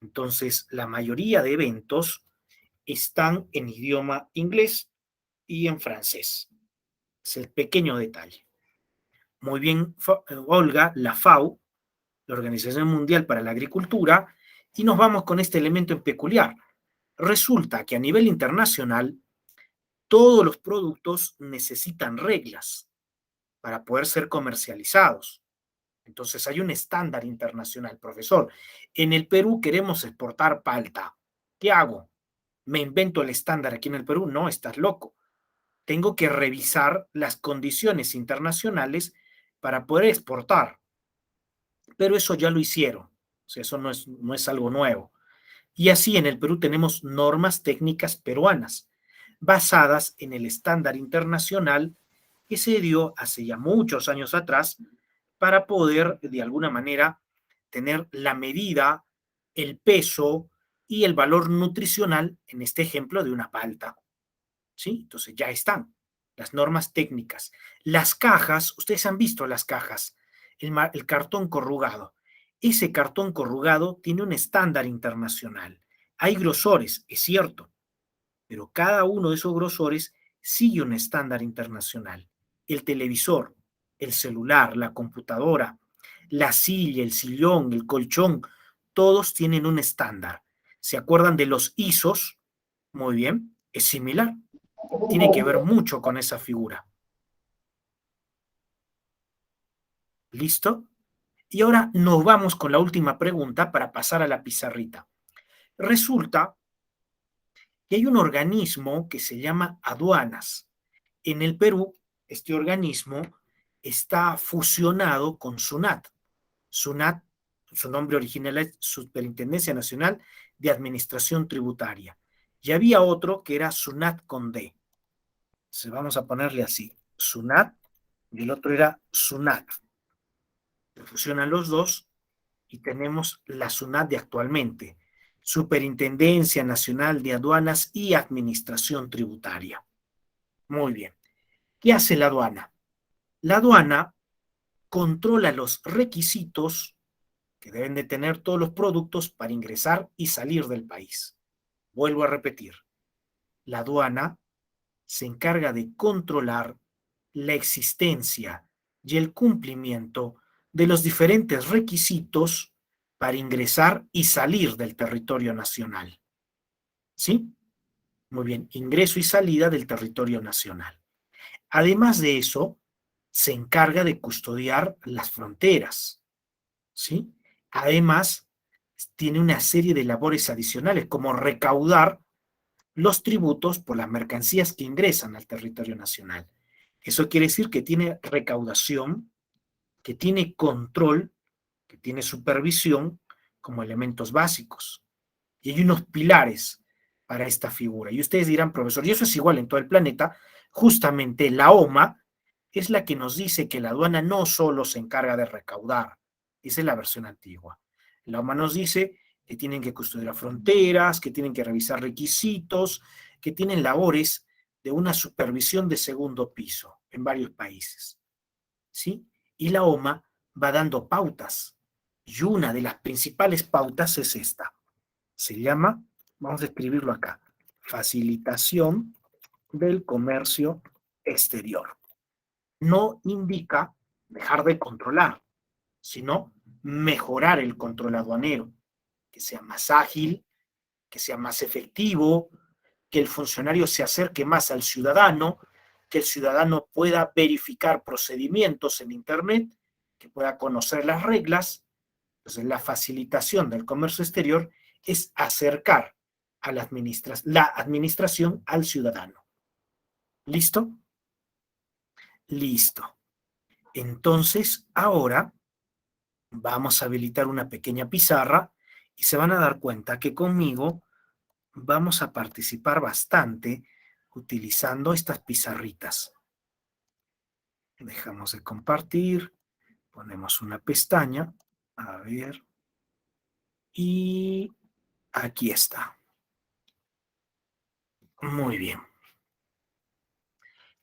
Entonces, la mayoría de eventos están en idioma inglés y en francés. Es el pequeño detalle. Muy bien, Olga, la FAO, la Organización Mundial para la Agricultura, y nos vamos con este elemento en peculiar. Resulta que a nivel internacional, todos los productos necesitan reglas para poder ser comercializados. Entonces hay un estándar internacional, profesor. En el Perú queremos exportar palta. ¿Qué hago? ¿Me invento el estándar aquí en el Perú? No, estás loco. Tengo que revisar las condiciones internacionales para poder exportar. Pero eso ya lo hicieron. O sea, eso no es algo nuevo. Y así en el Perú tenemos normas técnicas peruanas basadas en el estándar internacional que se dio hace ya muchos años atrás para poder, de alguna manera, tener la medida, el peso y el valor nutricional, en este ejemplo, de una palta. ¿Sí? Entonces ya están las normas técnicas. Las cajas, ustedes han visto las cajas, el cartón corrugado. Ese cartón corrugado tiene un estándar internacional. Hay grosores, es cierto, pero cada uno de esos grosores sigue un estándar internacional. El televisor, el celular, la computadora, la silla, el sillón, el colchón, todos tienen un estándar. ¿Se acuerdan de los ISOs? Muy bien, es similar. Tiene que ver mucho con esa figura. ¿Listo? Y ahora nos vamos con la última pregunta para pasar a la pizarrita. Resulta que hay un organismo que se llama aduanas. En el Perú, este organismo está fusionado con SUNAT. SUNAT, su nombre original es Superintendencia Nacional de Administración Tributaria. Y había otro que era SUNAT con D. Entonces vamos a ponerle así, SUNAT, y el otro era SUNAT. Se fusionan los dos y tenemos la SUNAT de actualmente, Superintendencia Nacional de Aduanas y Administración Tributaria. Muy bien. ¿Qué hace la aduana? La aduana controla los requisitos que deben de tener todos los productos para ingresar y salir del país. Vuelvo a repetir, la aduana se encarga de controlar la existencia y el cumplimiento de los diferentes requisitos para ingresar y salir del territorio nacional. ¿Sí? Muy bien, ingreso y salida del territorio nacional. Además de eso, se encarga de custodiar las fronteras. ¿Sí? Además, tiene una serie de labores adicionales, como recaudar los tributos por las mercancías que ingresan al territorio nacional. Eso quiere decir que tiene recaudación, que tiene control, que tiene supervisión como elementos básicos. Y hay unos pilares para esta figura. Y ustedes dirán, profesor, y eso es igual en todo el planeta. Justamente la OMA es la que nos dice que la aduana no solo se encarga de recaudar, esa es la versión antigua. La OMA nos dice que tienen que custodiar fronteras, que tienen que revisar requisitos, que tienen labores de una supervisión de segundo piso en varios países. ¿Sí? Y la OMA va dando pautas. Y una de las principales pautas es esta. Se llama, vamos a escribirlo acá, facilitación del comercio exterior. No indica dejar de controlar, sino mejorar el control aduanero, que sea más ágil, que sea más efectivo, que el funcionario se acerque más al ciudadano, que el ciudadano pueda verificar procedimientos en Internet, que pueda conocer las reglas. Entonces, la facilitación del comercio exterior es acercar a la administración al ciudadano. ¿Listo? Listo. Entonces, ahora vamos a habilitar una pequeña pizarra y se van a dar cuenta que conmigo vamos a participar bastante utilizando estas pizarritas. Dejamos de compartir, ponemos una pestaña, a ver, y aquí está. Muy bien.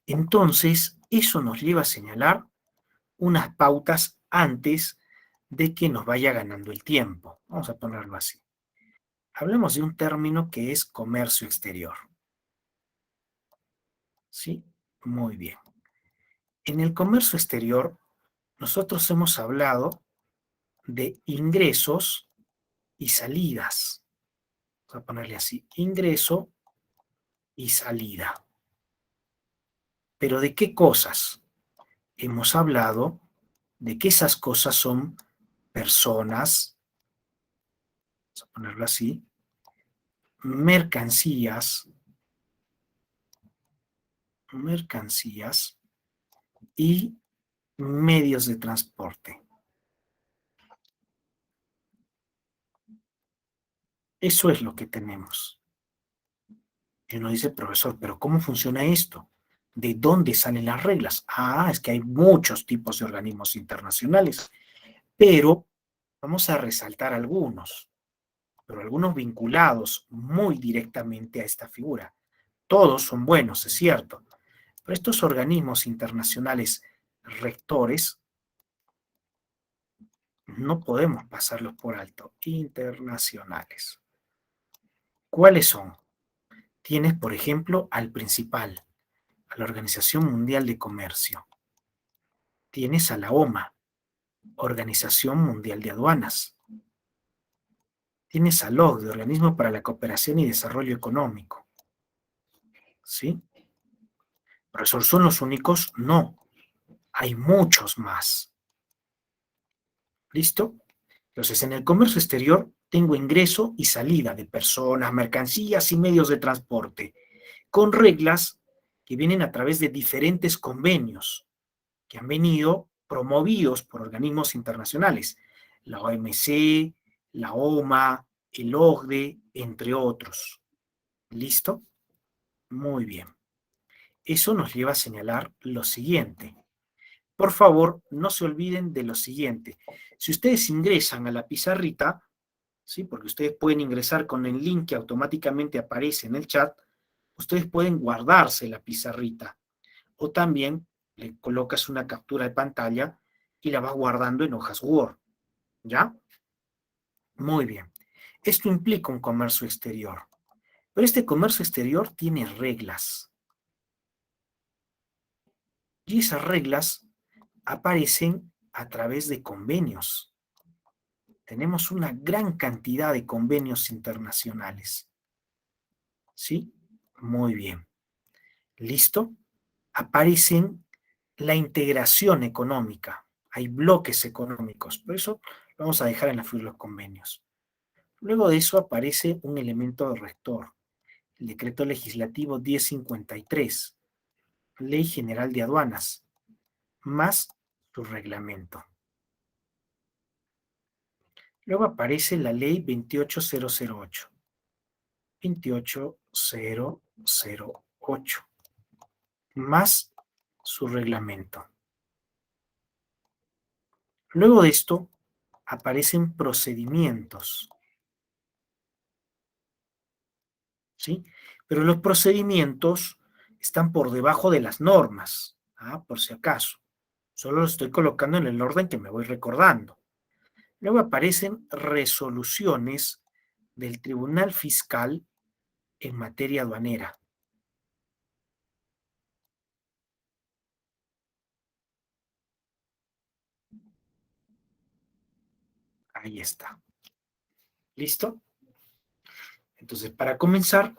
Entonces, eso nos lleva a señalar unas pautas antes de que nos vaya ganando el tiempo. Vamos a ponerlo así. Hablemos de un término que es comercio exterior. ¿Sí? Muy bien. En el comercio exterior, nosotros hemos hablado de ingresos y salidas. Vamos a ponerle así, ingreso y salida. ¿Pero de qué cosas? Hemos hablado de que esas cosas son personas, vamos a ponerlo así, mercancías y medios de transporte. Eso es lo que tenemos. Y uno dice, profesor, ¿pero cómo funciona esto? ¿De dónde salen las reglas? Ah, es que hay muchos tipos de organismos internacionales, pero vamos a resaltar algunos, pero algunos vinculados muy directamente a esta figura. Todos son buenos, es cierto, pero estos organismos internacionales rectores no podemos pasarlos por alto. Internacionales. ¿Cuáles son? Tienes, por ejemplo, al principal, a la Organización Mundial de Comercio. Tienes a la OMA, Organización Mundial de Aduanas. Tienes al OCDE, Organismo para la Cooperación y Desarrollo Económico. ¿Sí? ¿Profesor, son los únicos? No, hay muchos más. ¿Listo? Entonces, en el comercio exterior tengo ingreso y salida de personas, mercancías y medios de transporte, con reglas que vienen a través de diferentes convenios que han venido promovidos por organismos internacionales, la OMC, la OMA, el OCDE, entre otros. ¿Listo? Muy bien. Eso nos lleva a señalar lo siguiente. Por favor, no se olviden de lo siguiente. Si ustedes ingresan a la pizarrita, ¿sí? Porque ustedes pueden ingresar con el link que automáticamente aparece en el chat, ustedes pueden guardarse la pizarrita o también le colocas una captura de pantalla y la vas guardando en hojas Word, ¿ya? Muy bien. Esto implica un comercio exterior, pero este comercio exterior tiene reglas y esas reglas aparecen a través de convenios. Tenemos una gran cantidad de convenios internacionales, ¿sí? Muy bien. ¿Listo? Aparecen la integración económica. Hay bloques económicos, por eso lo vamos a dejar en la fila de los convenios. Luego de eso aparece un elemento rector, el decreto legislativo 1053, Ley General de Aduanas, más su reglamento. Luego aparece la ley 28008, 28008, más su reglamento. Luego de esto aparecen procedimientos, ¿sí? Pero los procedimientos están por debajo de las normas, por si acaso. Solo los estoy colocando en el orden que me voy recordando. Luego aparecen resoluciones del Tribunal Fiscal en materia aduanera. Ahí está. ¿Listo? Entonces, para comenzar,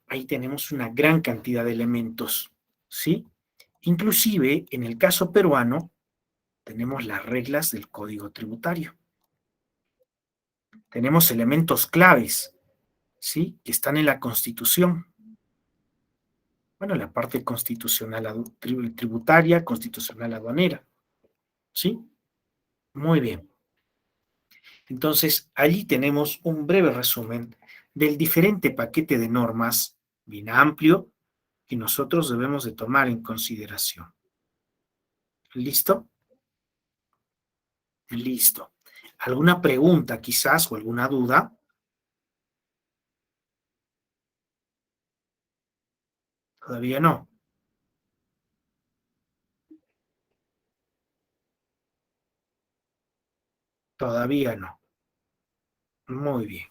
ahí tenemos una gran cantidad de elementos, ¿sí? Inclusive, en el caso peruano, tenemos las reglas del Código Tributario. Tenemos elementos claves, ¿sí? Que están en la Constitución. Bueno, la parte constitucional tributaria, constitucional aduanera, ¿sí? Muy bien. Entonces, allí tenemos un breve resumen del diferente paquete de normas, bien amplio, que nosotros debemos de tomar en consideración. ¿Listo? Listo. ¿Alguna pregunta quizás o alguna duda? Todavía no. Todavía no. Muy bien.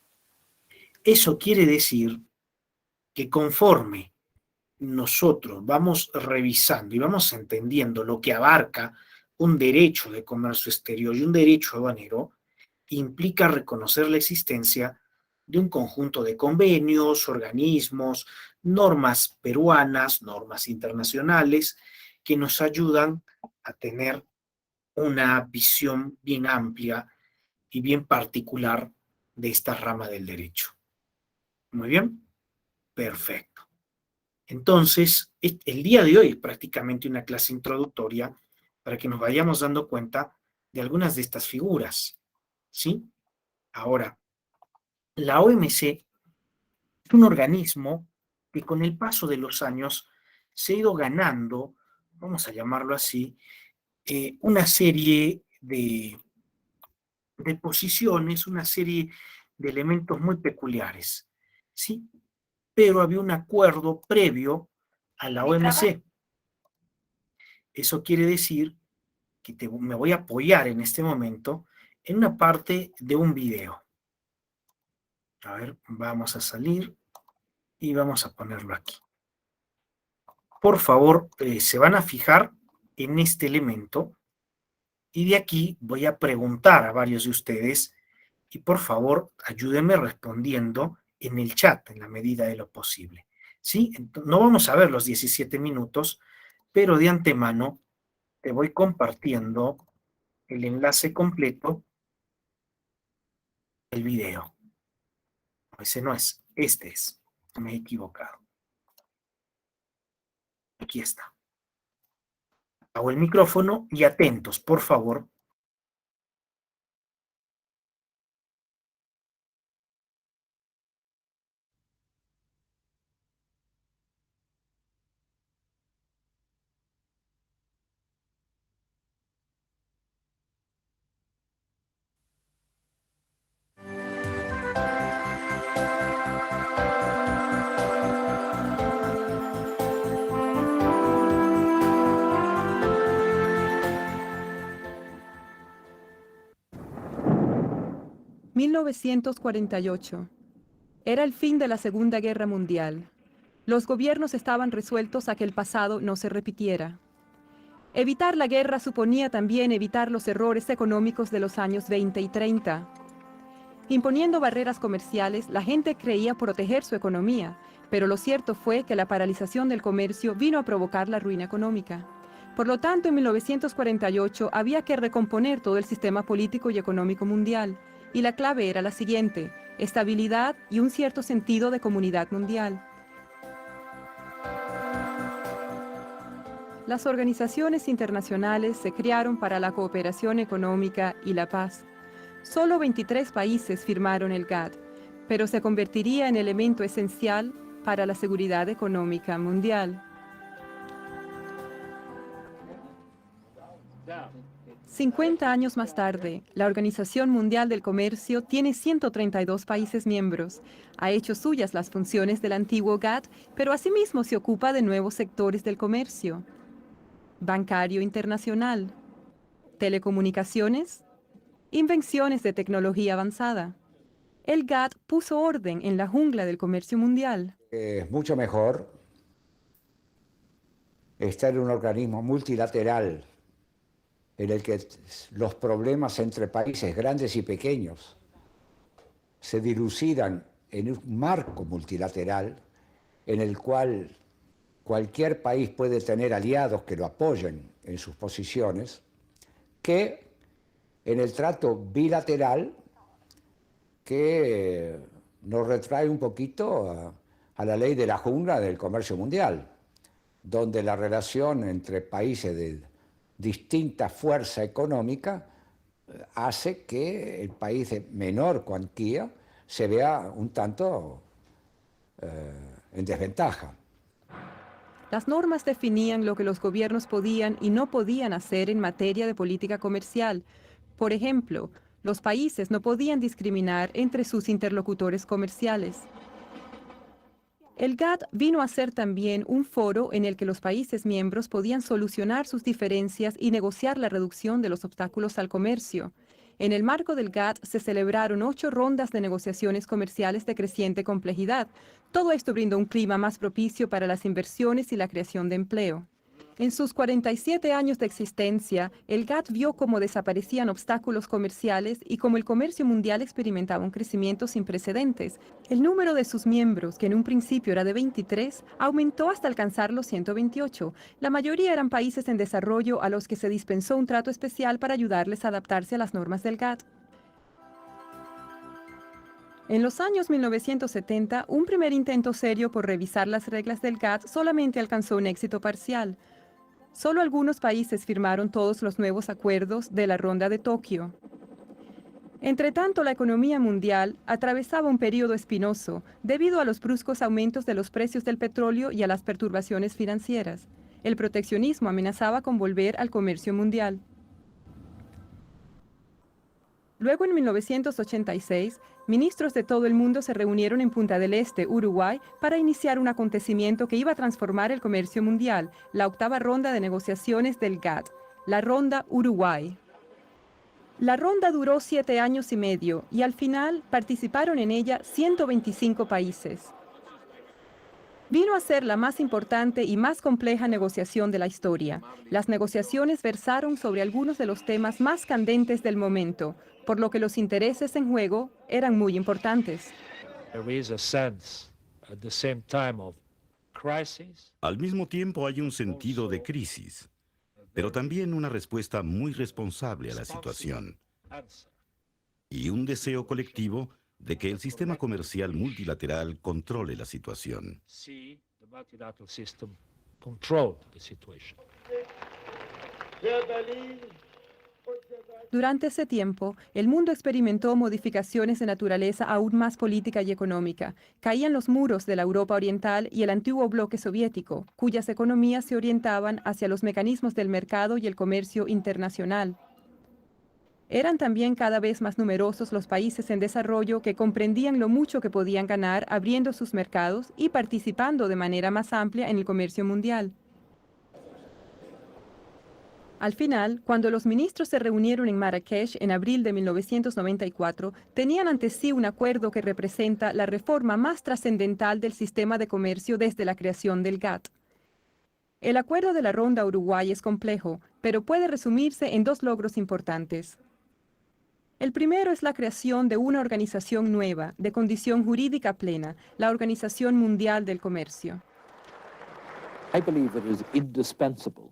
Eso quiere decir que conforme nosotros vamos revisando y vamos entendiendo lo que abarca un derecho de comercio exterior y un derecho aduanero, implica reconocer la existencia de un conjunto de convenios, organismos, normas peruanas, normas internacionales, que nos ayudan a tener una visión bien amplia y bien particular de esta rama del derecho. Muy bien, perfecto. Entonces, el día de hoy es prácticamente una clase introductoria para que nos vayamos dando cuenta de algunas de estas figuras, ¿sí? Ahora, la OMC es un organismo que con el paso de los años se ha ido ganando, vamos a llamarlo así, una serie de posiciones, una serie de elementos muy peculiares, ¿sí? Pero había un acuerdo previo a la OMC. Eso quiere decir que me voy a apoyar en este momento en una parte de un video. A ver, vamos a salir y vamos a ponerlo aquí. Por favor, se van a fijar en este elemento y de aquí voy a preguntar a varios de ustedes y por favor ayúdenme respondiendo en el chat en la medida de lo posible. ¿Sí? No vamos a ver los 17 minutos, pero de antemano te voy compartiendo el enlace completo el video. Ese no es, este es. Me he equivocado. Aquí está. Hago el micrófono y atentos, por favor. «1948. Era el fin de la Segunda Guerra Mundial. Los gobiernos estaban resueltos a que el pasado no se repitiera. Evitar la guerra suponía también evitar los errores económicos de los años 20 y 30. Imponiendo barreras comerciales, la gente creía proteger su economía, pero lo cierto fue que la paralización del comercio vino a provocar la ruina económica. Por lo tanto, en 1948 había que recomponer todo el sistema político y económico mundial, y la clave era la siguiente: estabilidad y un cierto sentido de comunidad mundial. Las organizaciones internacionales se crearon para la cooperación económica y la paz. Solo 23 países firmaron el GATT, pero se convertiría en elemento esencial para la seguridad económica mundial. 50 años más tarde, la Organización Mundial del Comercio tiene 132 países miembros. Ha hecho suyas las funciones del antiguo GATT, pero asimismo se ocupa de nuevos sectores del comercio: bancario internacional, telecomunicaciones, invenciones de tecnología avanzada. El GATT puso orden en la jungla del comercio mundial. Es mucho mejor estar en un organismo multilateral en el que los problemas entre países grandes y pequeños se dilucidan en un marco multilateral en el cual cualquier país puede tener aliados que lo apoyen en sus posiciones, que en el trato bilateral que nos retrae un poquito a la ley de la jungla del comercio mundial, donde la relación entre países de distinta fuerza económica hace que el país de menor cuantía se vea un tanto en desventaja. Las normas definían lo que los gobiernos podían y no podían hacer en materia de política comercial. Por ejemplo, los países no podían discriminar entre sus interlocutores comerciales. El GATT vino a ser también un foro en el que los países miembros podían solucionar sus diferencias y negociar la reducción de los obstáculos al comercio. En el marco del GATT se celebraron 8 rondas de negociaciones comerciales de creciente complejidad. Todo esto brindó un clima más propicio para las inversiones y la creación de empleo. En sus 47 años de existencia, el GATT vio cómo desaparecían obstáculos comerciales y cómo el comercio mundial experimentaba un crecimiento sin precedentes. El número de sus miembros, que en un principio era de 23, aumentó hasta alcanzar los 128. La mayoría eran países en desarrollo a los que se dispensó un trato especial para ayudarles a adaptarse a las normas del GATT. En los años 1970, un primer intento serio por revisar las reglas del GATT solamente alcanzó un éxito parcial. Solo algunos países firmaron todos los nuevos acuerdos de la Ronda de Tokio. Entretanto, la economía mundial atravesaba un periodo espinoso debido a los bruscos aumentos de los precios del petróleo y a las perturbaciones financieras. El proteccionismo amenazaba con volver al comercio mundial. Luego, en 1986, ministros de todo el mundo se reunieron en Punta del Este, Uruguay, para iniciar un acontecimiento que iba a transformar el comercio mundial, la octava ronda de negociaciones del GATT, la Ronda Uruguay. La ronda duró 7 años y medio y al final participaron en ella 125 países. Vino a ser la más importante y más compleja negociación de la historia. Las negociaciones versaron sobre algunos de los temas más candentes del momento, por lo que los intereses en juego eran muy importantes. Al mismo tiempo hay un sentido de crisis, pero también una respuesta muy responsable a la situación. y un deseo colectivo de que el sistema comercial multilateral controle la situación. See the multilateral system control the situation. Durante ese tiempo, el mundo experimentó modificaciones de naturaleza aún más política y económica. Caían los muros de la Europa Oriental y el antiguo bloque soviético, cuyas economías se orientaban hacia los mecanismos del mercado y el comercio internacional. Eran también cada vez más numerosos los países en desarrollo que comprendían lo mucho que podían ganar abriendo sus mercados y participando de manera más amplia en el comercio mundial. Al final, cuando los ministros se reunieron en Marrakech en abril de 1994, tenían ante sí un acuerdo que representa la reforma más trascendental del sistema de comercio desde la creación del GATT. El acuerdo de la Ronda Uruguay es complejo, pero puede resumirse en dos logros importantes. El primero es la creación de una organización nueva, de condición jurídica plena, la Organización Mundial del Comercio. I believe it is indispensable.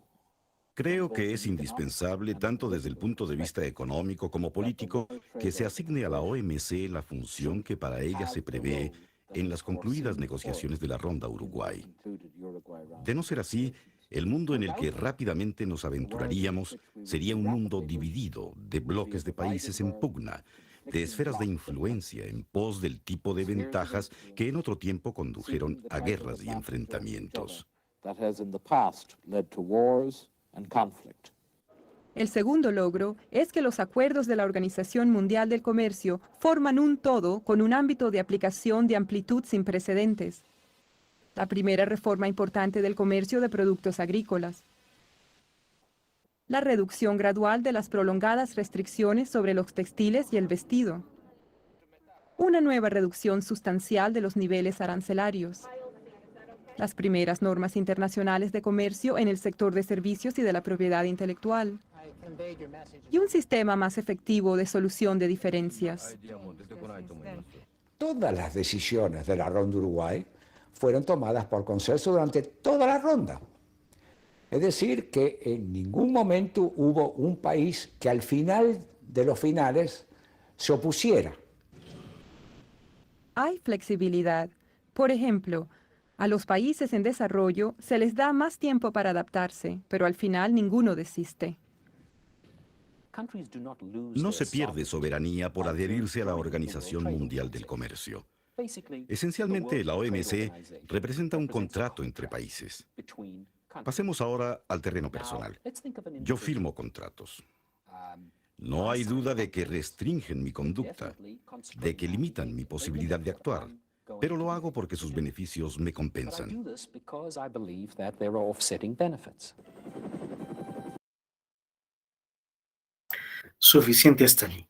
Creo que es indispensable, tanto desde el punto de vista económico como político, que se asigne a la OMC la función que para ella se prevé en las concluidas negociaciones de la Ronda Uruguay. De no ser así, el mundo en el que rápidamente nos aventuraríamos sería un mundo dividido, de bloques de países en pugna, de esferas de influencia en pos del tipo de ventajas que en otro tiempo condujeron a guerras y enfrentamientos. That has in the past led to wars and conflict. El segundo logro es que los acuerdos de la Organización Mundial del Comercio forman un todo con un ámbito de aplicación de amplitud sin precedentes. La primera reforma importante del comercio de productos agrícolas. La reducción gradual de las prolongadas restricciones sobre los textiles y el vestido. Una nueva reducción sustancial de los niveles arancelarios. Las primeras normas internacionales de comercio en el sector de servicios y de la propiedad intelectual. Y un sistema más efectivo de solución de diferencias. Todas las decisiones de la Ronda Uruguay fueron tomadas por consenso durante toda la ronda. Es decir, que en ningún momento hubo un país que al final de los finales se opusiera. Hay flexibilidad. Por ejemplo, a los países en desarrollo se les da más tiempo para adaptarse, pero al final ninguno desiste. No se pierde soberanía por adherirse a la Organización Mundial del Comercio. Esencialmente, la OMC representa un contrato entre países. Pasemos ahora al terreno personal. Yo firmo contratos. No hay duda de que restringen mi conducta, de que limitan mi posibilidad de actuar, pero lo hago porque sus beneficios me compensan. Suficiente hasta allí.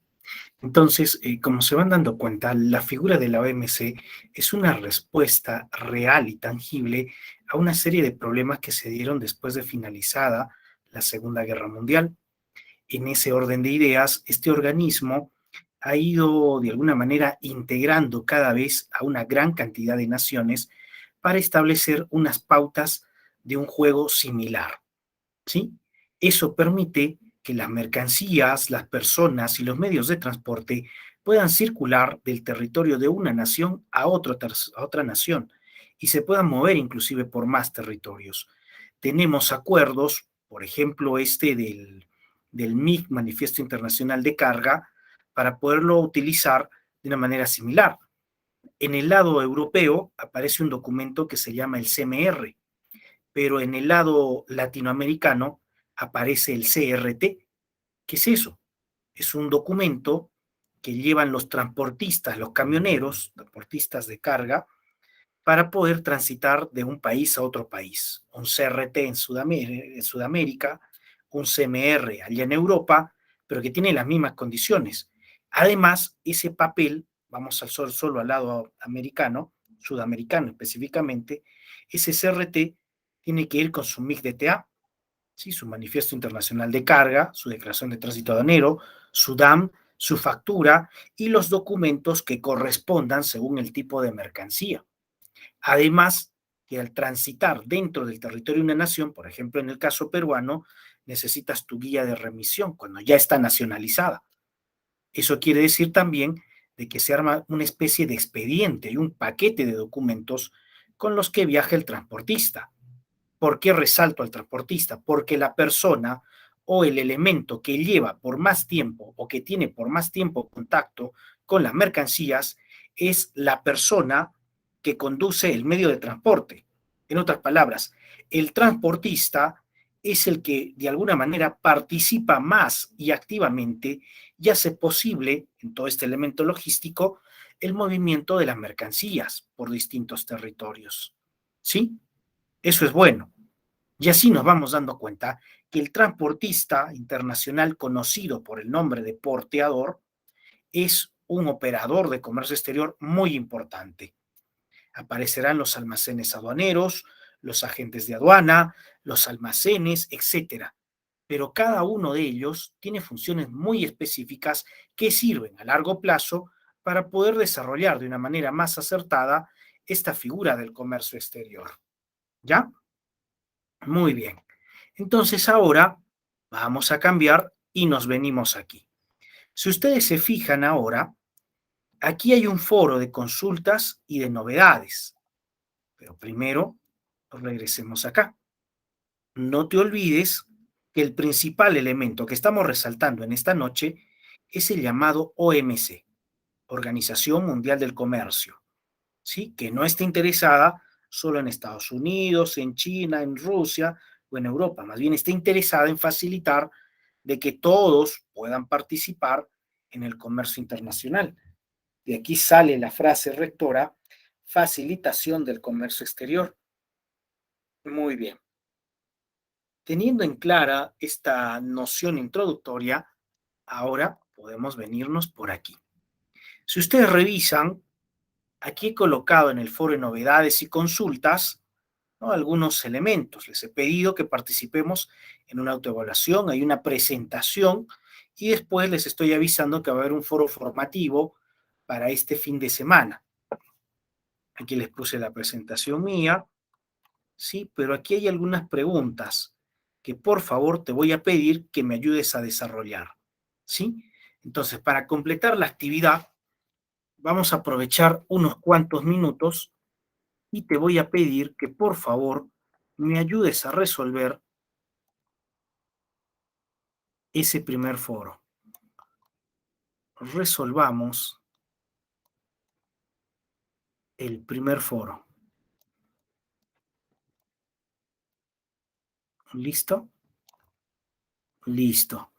Entonces, como se van dando cuenta, la figura de la OMC es una respuesta real y tangible a una serie de problemas que se dieron después de finalizada la Segunda Guerra Mundial. En ese orden de ideas, este organismo ha ido de alguna manera integrando cada vez a una gran cantidad de naciones para establecer unas pautas de un juego similar, ¿sí? Eso permite que las mercancías, las personas y los medios de transporte puedan circular del territorio de una nación a otra nación y se puedan mover inclusive por más territorios. Tenemos acuerdos, por ejemplo, este del MIC, Manifiesto Internacional de Carga, para poderlo utilizar de una manera similar. En el lado europeo aparece un documento que se llama el CMR, pero en el lado latinoamericano aparece el CRT. ¿Qué es eso? Es un documento que llevan los transportistas, los camioneros, transportistas de carga, para poder transitar de un país a otro país. Un CRT en Sudamérica, un CMR allá en Europa, pero que tiene las mismas condiciones. Además, ese papel, vamos solo al lado americano, sudamericano específicamente, ese CRT tiene que ir con su MIC-DTA, ¿sí? Su Manifiesto Internacional de Carga, su Declaración de Tránsito Aduanero, su DAM, su factura y los documentos que correspondan según el tipo de mercancía. Además, que al transitar dentro del territorio de una nación, por ejemplo, en el caso peruano, necesitas tu guía de remisión cuando ya está nacionalizada. Eso quiere decir también de que se arma una especie de expediente y un paquete de documentos con los que viaja el transportista. ¿Por qué resalto al transportista? Porque la persona o el elemento que lleva por más tiempo o que tiene por más tiempo contacto con las mercancías es la persona que conduce el medio de transporte. En otras palabras, el transportista es el que de alguna manera participa más y activamente y hace posible en todo este elemento logístico el movimiento de las mercancías por distintos territorios. ¿Sí? Eso es bueno. Y así nos vamos dando cuenta que el transportista internacional conocido por el nombre de porteador es un operador de comercio exterior muy importante. Aparecerán los almacenes aduaneros, los agentes de aduana, los almacenes, etcétera. Pero cada uno de ellos tiene funciones muy específicas que sirven a largo plazo para poder desarrollar de una manera más acertada esta figura del comercio exterior. ¿Ya? Muy bien. Entonces ahora vamos a cambiar y nos venimos aquí. Si ustedes se fijan ahora, aquí hay un foro de consultas y de novedades. Pero primero, regresemos acá. No te olvides que el principal elemento que estamos resaltando en esta noche es el llamado OMC, Organización Mundial del Comercio, ¿sí? Que no está interesada solo en Estados Unidos, en China, en Rusia o en Europa, más bien está interesada en facilitar de que todos puedan participar en el comercio internacional. De aquí sale la frase rectora, facilitación del comercio exterior. Muy bien. Teniendo en clara esta noción introductoria, ahora podemos venirnos por aquí. Si ustedes revisan, aquí he colocado en el foro de novedades y consultas, ¿no?, algunos elementos. Les he pedido que participemos en una autoevaluación, hay una presentación y después les estoy avisando que va a haber un foro formativo para este fin de semana. Aquí les puse la presentación mía, ¿sí? Pero aquí hay algunas preguntas que por favor te voy a pedir que me ayudes a desarrollar, ¿sí? Entonces, para completar la actividad, vamos a aprovechar unos cuantos minutos y te voy a pedir que por favor me ayudes a resolver ese primer foro. Resolvamos el primer foro. ¿Listo? Listo.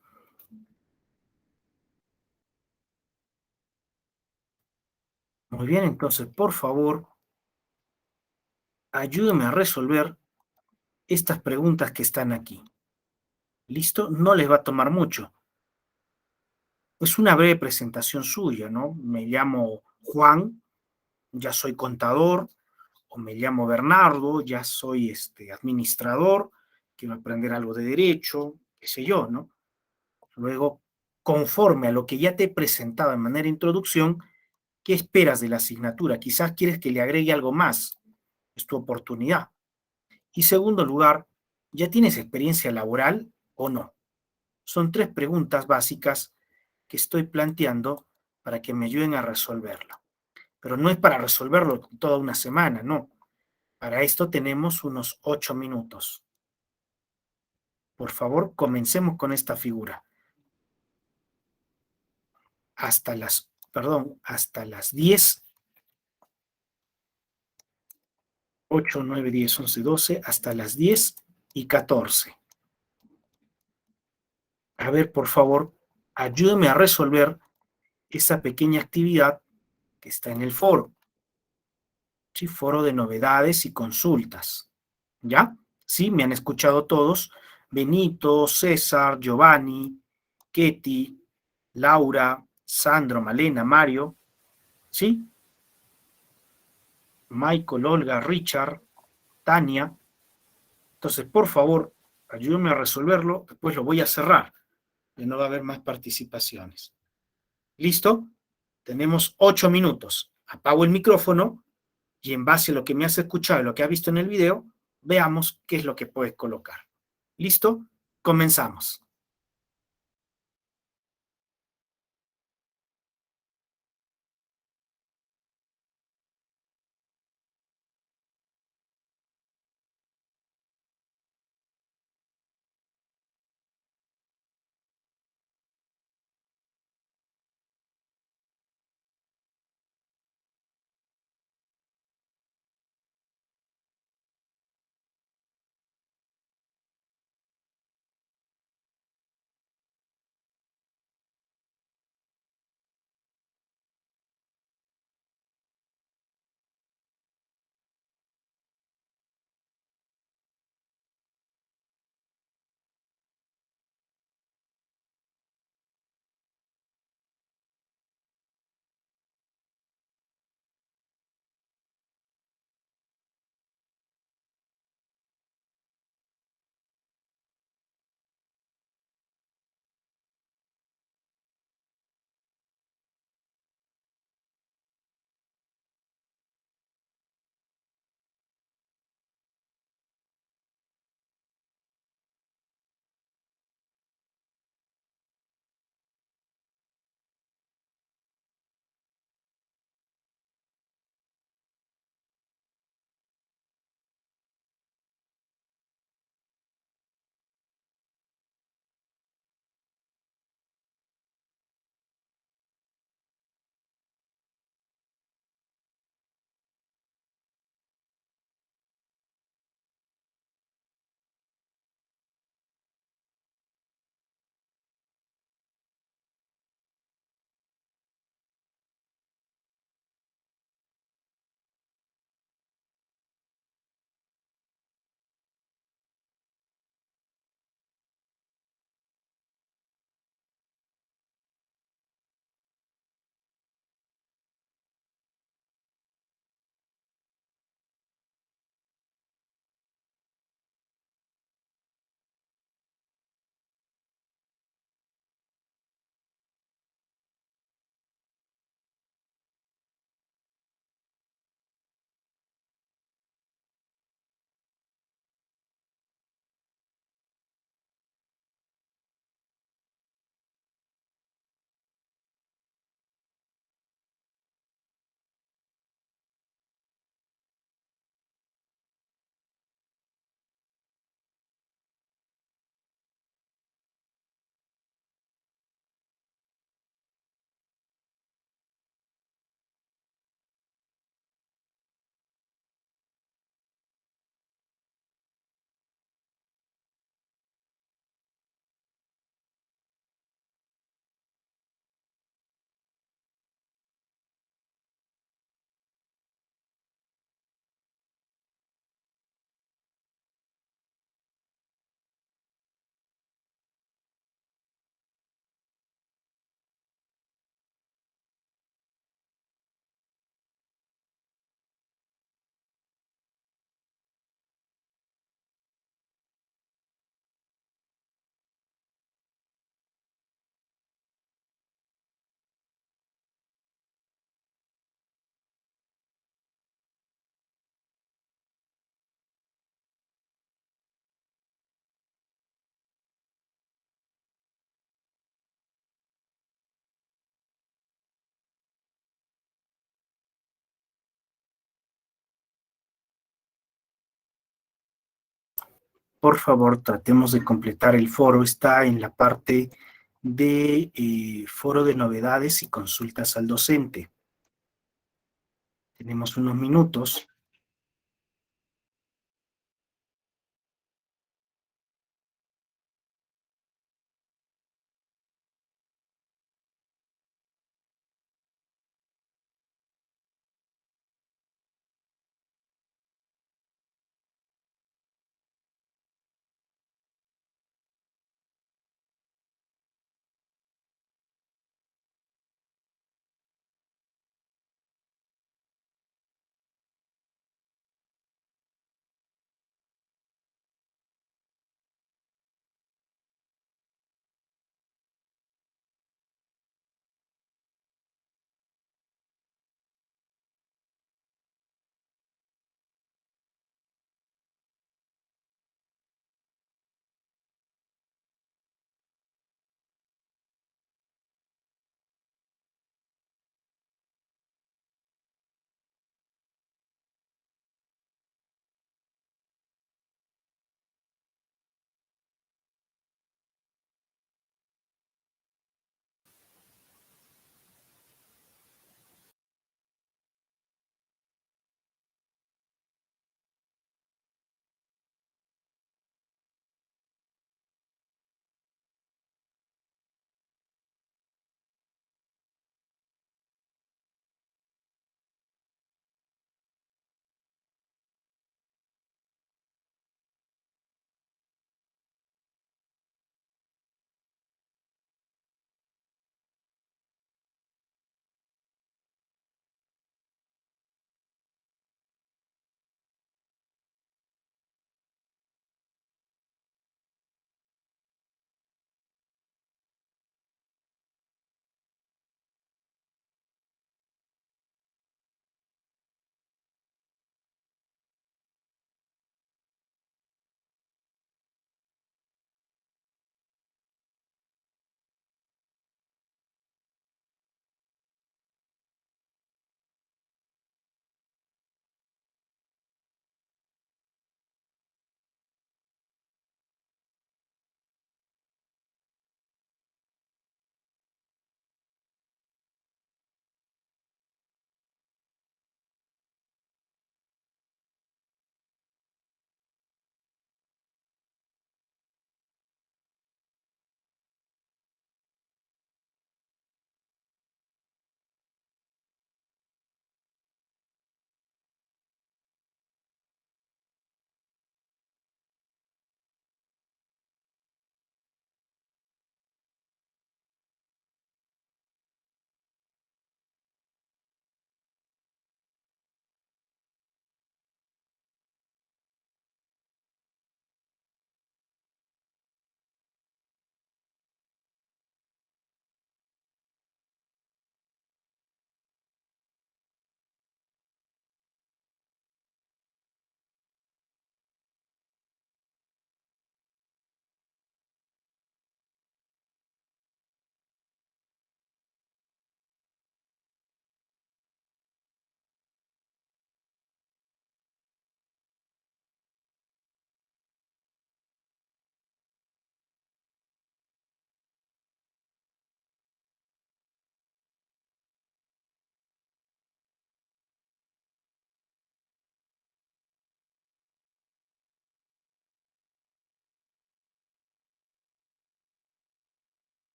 Muy bien, entonces, por favor, ayúdame a resolver estas preguntas que están aquí. ¿Listo? No les va a tomar mucho. Es una breve presentación suya, ¿no? Me llamo Juan, ya soy contador, o me llamo Bernardo, ya soy administrador, quiero aprender algo de derecho, qué sé yo, ¿no? Luego, conforme a lo que ya te he presentado de manera de introducción, ¿qué esperas de la asignatura? Quizás quieres que le agregue algo más, es tu oportunidad. Y segundo lugar, ¿ya tienes experiencia laboral o no? Son 3 preguntas básicas que estoy planteando para que me ayuden a resolverlo. Pero no es para resolverlo toda una semana, no. Para esto tenemos unos 8 minutos. Por favor, comencemos con esta figura. Hasta las 10, 8, 9, 10, 11, 12, hasta las 10:14. A ver, por favor, ayúdeme a resolver esa pequeña actividad que está en el foro. ¿Sí? Foro de novedades y consultas. ¿Ya? ¿Sí? ¿Me han escuchado todos? Benito, César, Giovanni, Ketty, Laura, Sandro, Malena, Mario. ¿Sí? Michael, Olga, Richard, Tania. Entonces, por favor, ayúdenme a resolverlo. Después lo voy a cerrar. Y no va a haber más participaciones. ¿Listo? Tenemos 8 minutos. Apago el micrófono y en base a lo que me has escuchado y lo que has visto en el video, veamos qué es lo que puedes colocar. ¿Listo? Comenzamos. por favor, tratemos de completar el foro. Está en la parte de foro de novedades y consultas al docente. Tenemos unos minutos.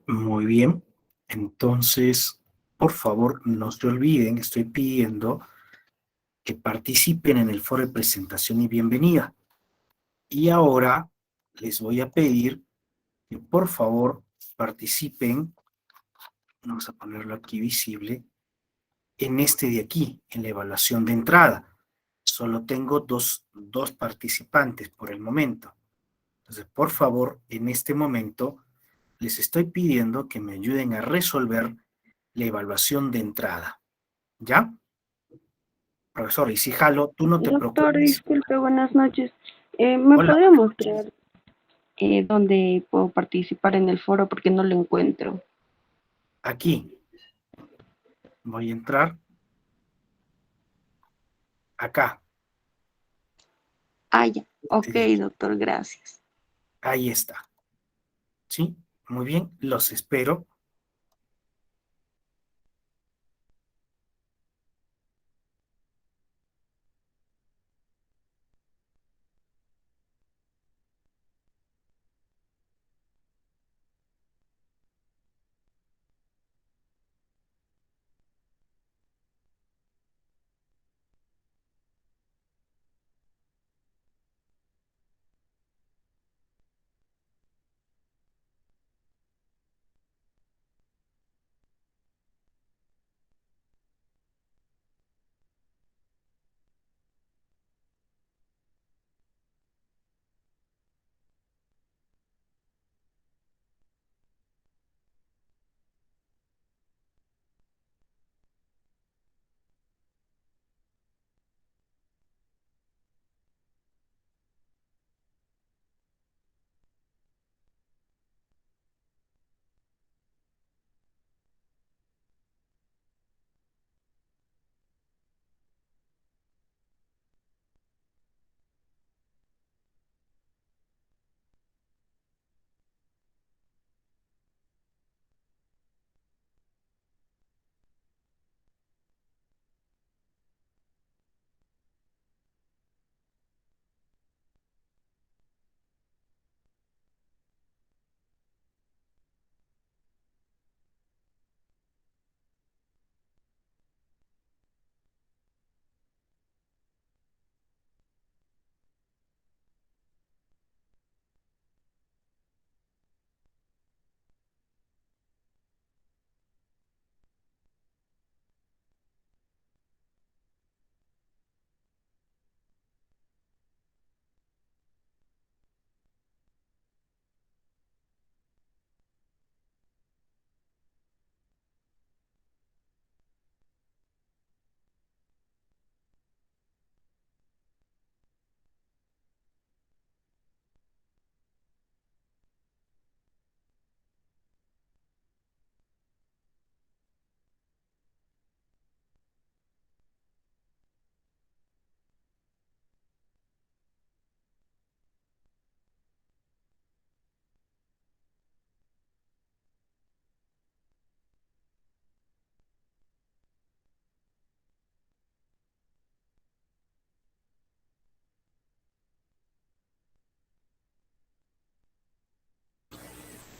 Muy bien. Entonces, por favor, no se olviden, estoy pidiendo que participen en el foro de presentación y bienvenida. Y ahora les voy a pedir que por favor participen, vamos a ponerlo aquí visible, en este de aquí, en la evaluación de entrada. Solo tengo dos participantes por el momento. Entonces, por favor, en este momento, les estoy pidiendo que me ayuden a resolver la evaluación de entrada. ¿Ya? Profesor, y si jalo, tú no te Doctor, preocupes. disculpe, buenas noches. ¿Me Hola, podría mostrar dónde puedo participar en el foro? Porque no lo encuentro. aquí. Voy a entrar acá. Ah, ya. Este Ok, de aquí. doctor, gracias. Ahí está. ¿Sí? Muy bien, los espero.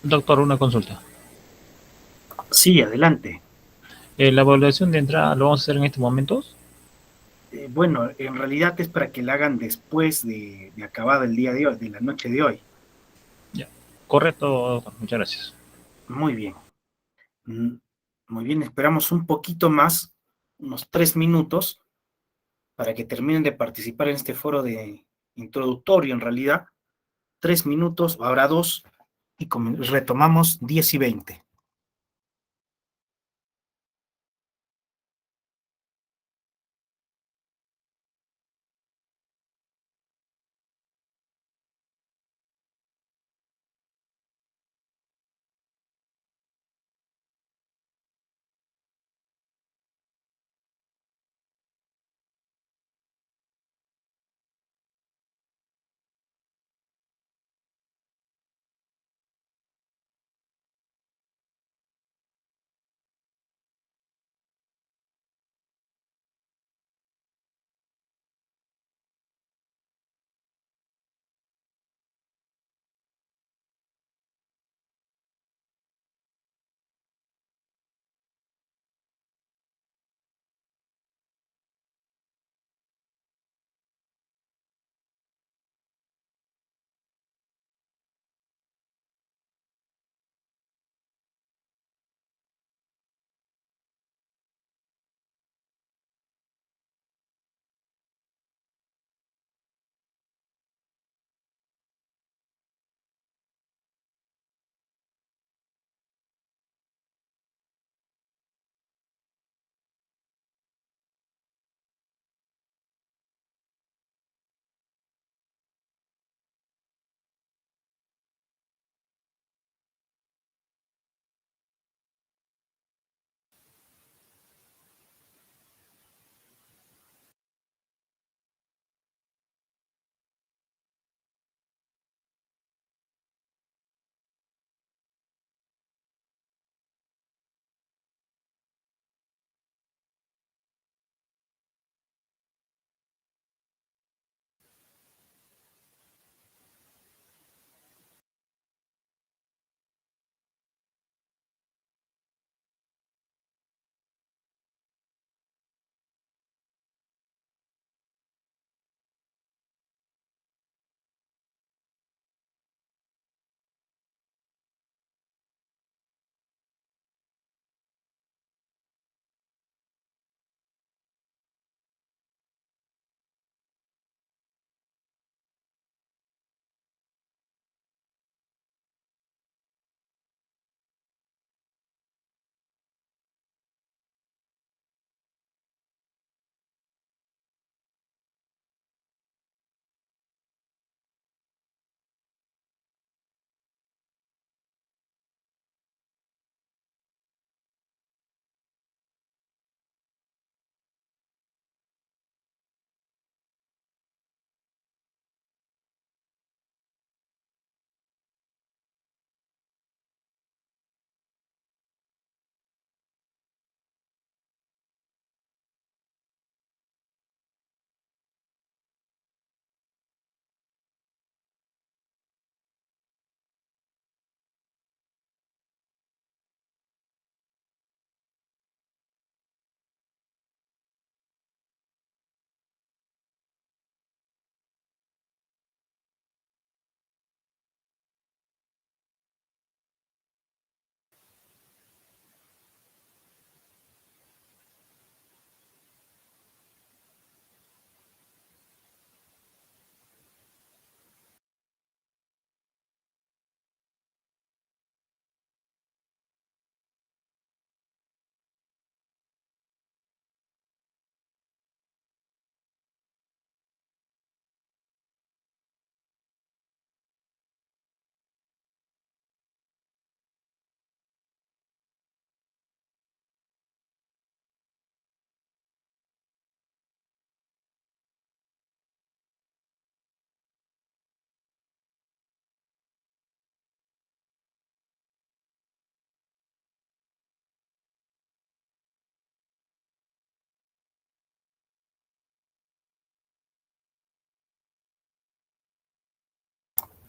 Doctor, una consulta. Sí, adelante. ¿La evaluación de entrada lo vamos a hacer en estos momentos? Bueno, en realidad es para que la hagan después de acabado el día de hoy, de la noche de hoy. Ya. Correcto, doctor. Muchas gracias. Muy bien. Mm, Muy bien, esperamos un poquito más, unos 3 minutos, para que terminen de participar en este foro de introductorio, en realidad. 3 minutos, ahora dos, y retomamos 10:20.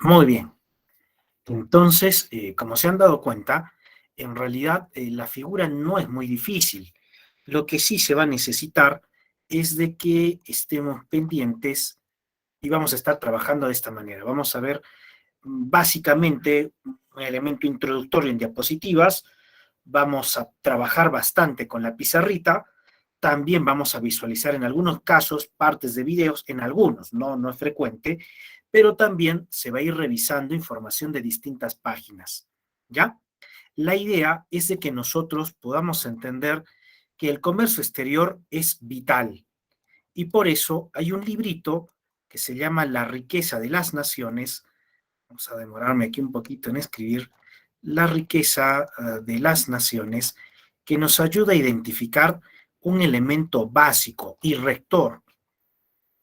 Muy bien. Entonces, como se han dado cuenta, en realidad la figura no es muy difícil. Lo que sí se va a necesitar es de que estemos pendientes y vamos a estar trabajando de esta manera. Vamos a ver básicamente un elemento introductorio en diapositivas, vamos a trabajar bastante con la pizarrita, también vamos a visualizar en algunos casos partes de videos, en algunos, no es frecuente, pero también se va a ir revisando información de distintas páginas, ¿ya? La idea es de que nosotros podamos entender que el comercio exterior es vital y por eso hay un librito que se llama La riqueza de las naciones. Vamos a demorarme aquí un poquito en escribir. La riqueza de las naciones, que nos ayuda a identificar un elemento básico y rector,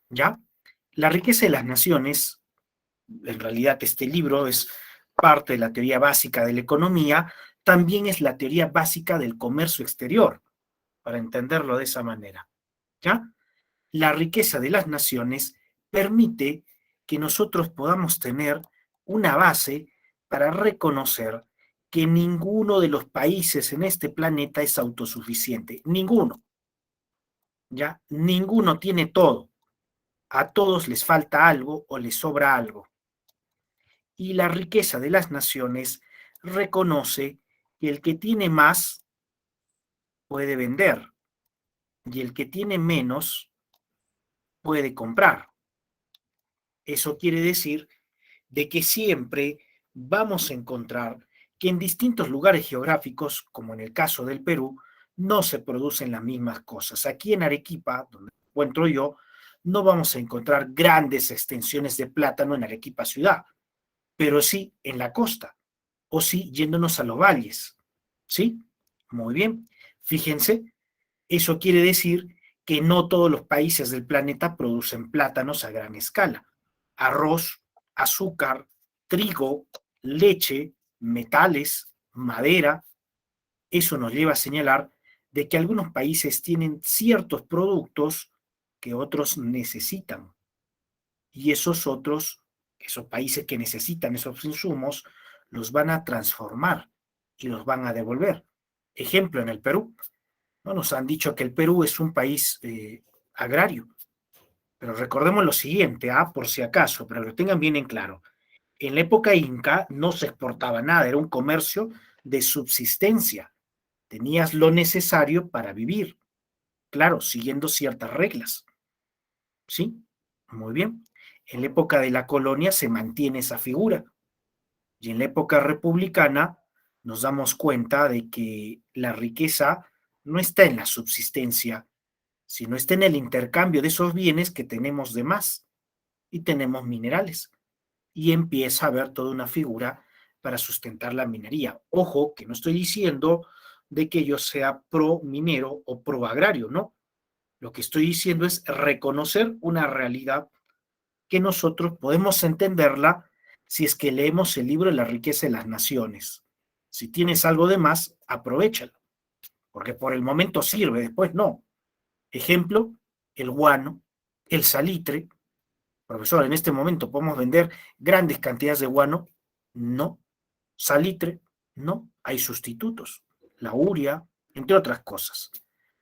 ¿ya? La riqueza de las naciones, en realidad este libro es parte de la teoría básica de la economía, también es la teoría básica del comercio exterior, para entenderlo de esa manera, ¿ya? La riqueza de las naciones permite que nosotros podamos tener una base para reconocer que ninguno de los países en este planeta es autosuficiente. Ninguno. ¿Ya? Ninguno tiene todo. A todos les falta algo o les sobra algo. Y la riqueza de las naciones reconoce que el que tiene más puede vender y el que tiene menos puede comprar. Eso quiere decir de que siempre vamos a encontrar que en distintos lugares geográficos, como en el caso del Perú, no se producen las mismas cosas. Aquí en Arequipa, donde me encuentro yo, no vamos a encontrar grandes extensiones de plátano en Arequipa ciudad, pero sí en la costa, o sí yéndonos a los valles. ¿Sí? Muy bien. Fíjense, eso quiere decir que no todos los países del planeta producen plátanos a gran escala. Arroz, azúcar, trigo, leche, metales, madera. Eso nos lleva a señalar de que algunos países tienen ciertos productos que otros necesitan. Y esos otros, esos países que necesitan esos insumos, los van a transformar y los van a devolver. Ejemplo, en el Perú. No nos han dicho que el Perú es un país agrario, pero recordemos lo siguiente, por si acaso, pero lo tengan bien en claro. En la época inca no se exportaba nada, era un comercio de subsistencia. Tenías lo necesario para vivir, claro, siguiendo ciertas reglas. ¿Sí? Muy bien. En la época de la colonia se mantiene esa figura. Y en la época republicana nos damos cuenta de que la riqueza no está en la subsistencia, sino está en el intercambio de esos bienes que tenemos de más y tenemos minerales. Y empieza a haber toda una figura para sustentar la minería. Ojo, que no estoy diciendo de que yo sea pro minero o pro agrario, no. Lo que estoy diciendo es reconocer una realidad que nosotros podemos entenderla si es que leemos el libro de la riqueza de las naciones. Si tienes algo de más, aprovéchalo, porque por el momento sirve, después no. Ejemplo, el guano, el salitre. Profesor, en este momento podemos vender grandes cantidades de guano. No. Salitre, no. Hay sustitutos. La urea, entre otras cosas.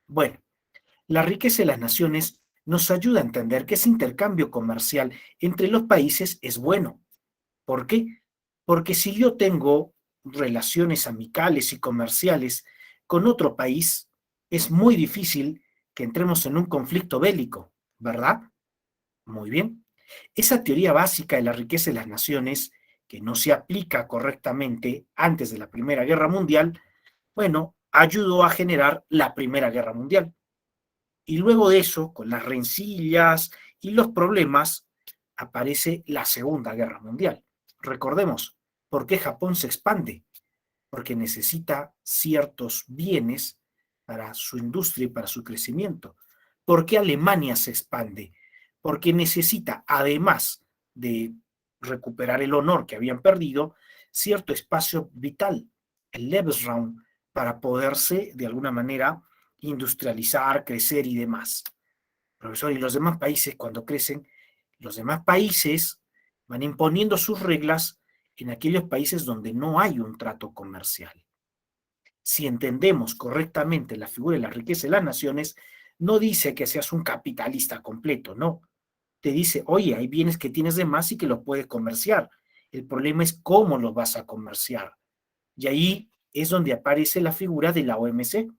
Bueno, la riqueza de las naciones nos ayuda a entender que ese intercambio comercial entre los países es bueno. ¿Por qué? Porque si yo tengo relaciones amicales y comerciales con otro país, es muy difícil que entremos en un conflicto bélico, ¿verdad? Muy bien. Esa teoría básica de la riqueza de las naciones, que no se aplica correctamente antes de la Primera Guerra Mundial, bueno, ayudó a generar la Primera Guerra Mundial. Y luego de eso, con las rencillas y los problemas, aparece la Segunda Guerra Mundial. Recordemos, ¿por qué Japón se expande? Porque necesita ciertos bienes para su industria y para su crecimiento. ¿Por qué Alemania se expande? Porque necesita, además de recuperar el honor que habían perdido, cierto espacio vital, el Lebensraum, para poderse, de alguna manera, industrializar, crecer y demás. Profesor, y los demás países, cuando crecen, los demás países van imponiendo sus reglas en aquellos países donde no hay un trato comercial. Si entendemos correctamente la figura de la riqueza de las naciones, no dice que seas un capitalista completo, no. Te dice, oye, hay bienes que tienes de más y que los puedes comerciar. El problema es cómo los vas a comerciar. Y ahí es donde aparece la figura de la OMC.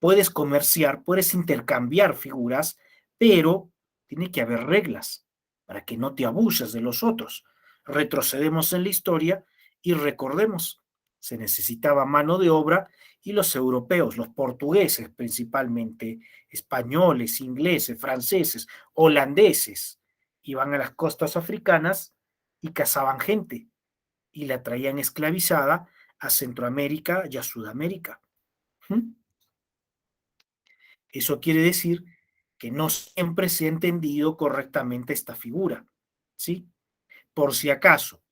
Puedes comerciar, puedes intercambiar figuras, pero tiene que haber reglas para que no te abuses de los otros. Retrocedemos en la historia y recordemos, se necesitaba mano de obra y los europeos, los portugueses principalmente, españoles, ingleses, franceses, holandeses, iban a las costas africanas y cazaban gente y la traían esclavizada a Centroamérica y a Sudamérica. ¿Mm? Eso quiere decir que no siempre se ha entendido correctamente esta figura, ¿sí? Por si acaso,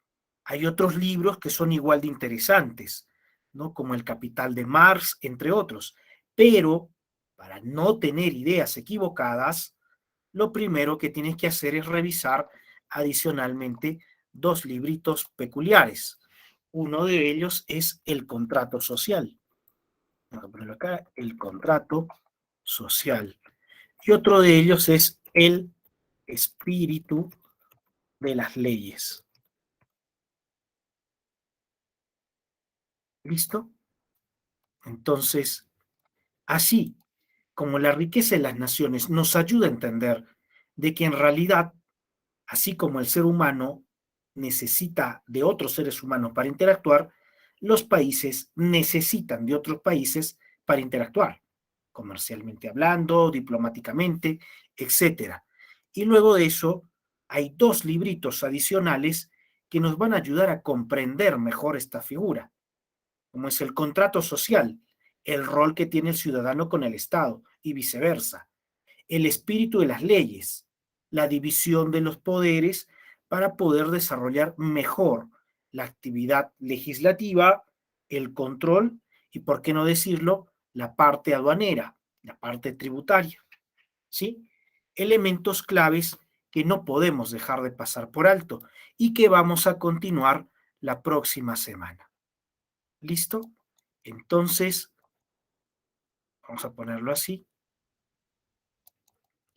hay otros libros que son igual de interesantes, ¿no? Como El Capital de Marx, entre otros. Pero, para no tener ideas equivocadas, lo primero que tienes que hacer es revisar adicionalmente dos libritos peculiares. Uno de ellos es El Contrato Social. Vamos a ponerlo acá, El Contrato Social. Y otro de ellos es El Espíritu de las Leyes. ¿Listo? Entonces, así como la riqueza de las naciones nos ayuda a entender de que en realidad, así como el ser humano necesita de otros seres humanos para interactuar, los países necesitan de otros países para interactuar, comercialmente hablando, diplomáticamente, etcétera. Y luego de eso, hay dos libritos adicionales que nos van a ayudar a comprender mejor esta figura, como es el contrato social, el rol que tiene el ciudadano con el Estado y viceversa, el espíritu de las leyes, la división de los poderes para poder desarrollar mejor la actividad legislativa, el control y, por qué no decirlo, la parte aduanera, la parte tributaria. ¿Sí? Elementos claves que no podemos dejar de pasar por alto y que vamos a continuar la próxima semana. ¿Listo? Entonces, vamos a ponerlo así.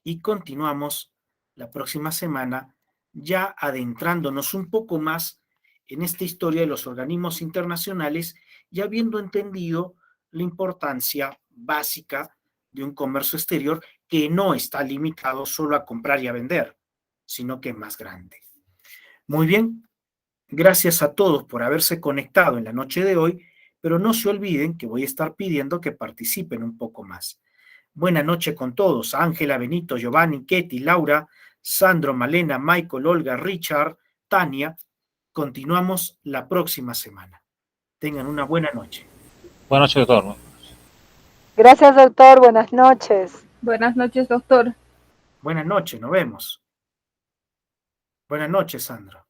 Y continuamos la próxima semana ya adentrándonos un poco más en esta historia de los organismos internacionales y habiendo entendido la importancia básica de un comercio exterior que no está limitado solo a comprar y a vender, sino que es más grande. Muy bien, gracias a todos por haberse conectado en la noche de hoy, pero no se olviden que voy a estar pidiendo que participen un poco más. Buena noche con todos. Ángela, Benito, Giovanni, Ketty, Laura, Sandro, Malena, Michael, Olga, Richard, Tania. Continuamos la próxima semana. Tengan una buena noche. Buenas noches, doctor. Gracias, doctor. Buenas noches. Buenas noches, doctor. Buenas noches, nos vemos. Buenas noches, Sandro.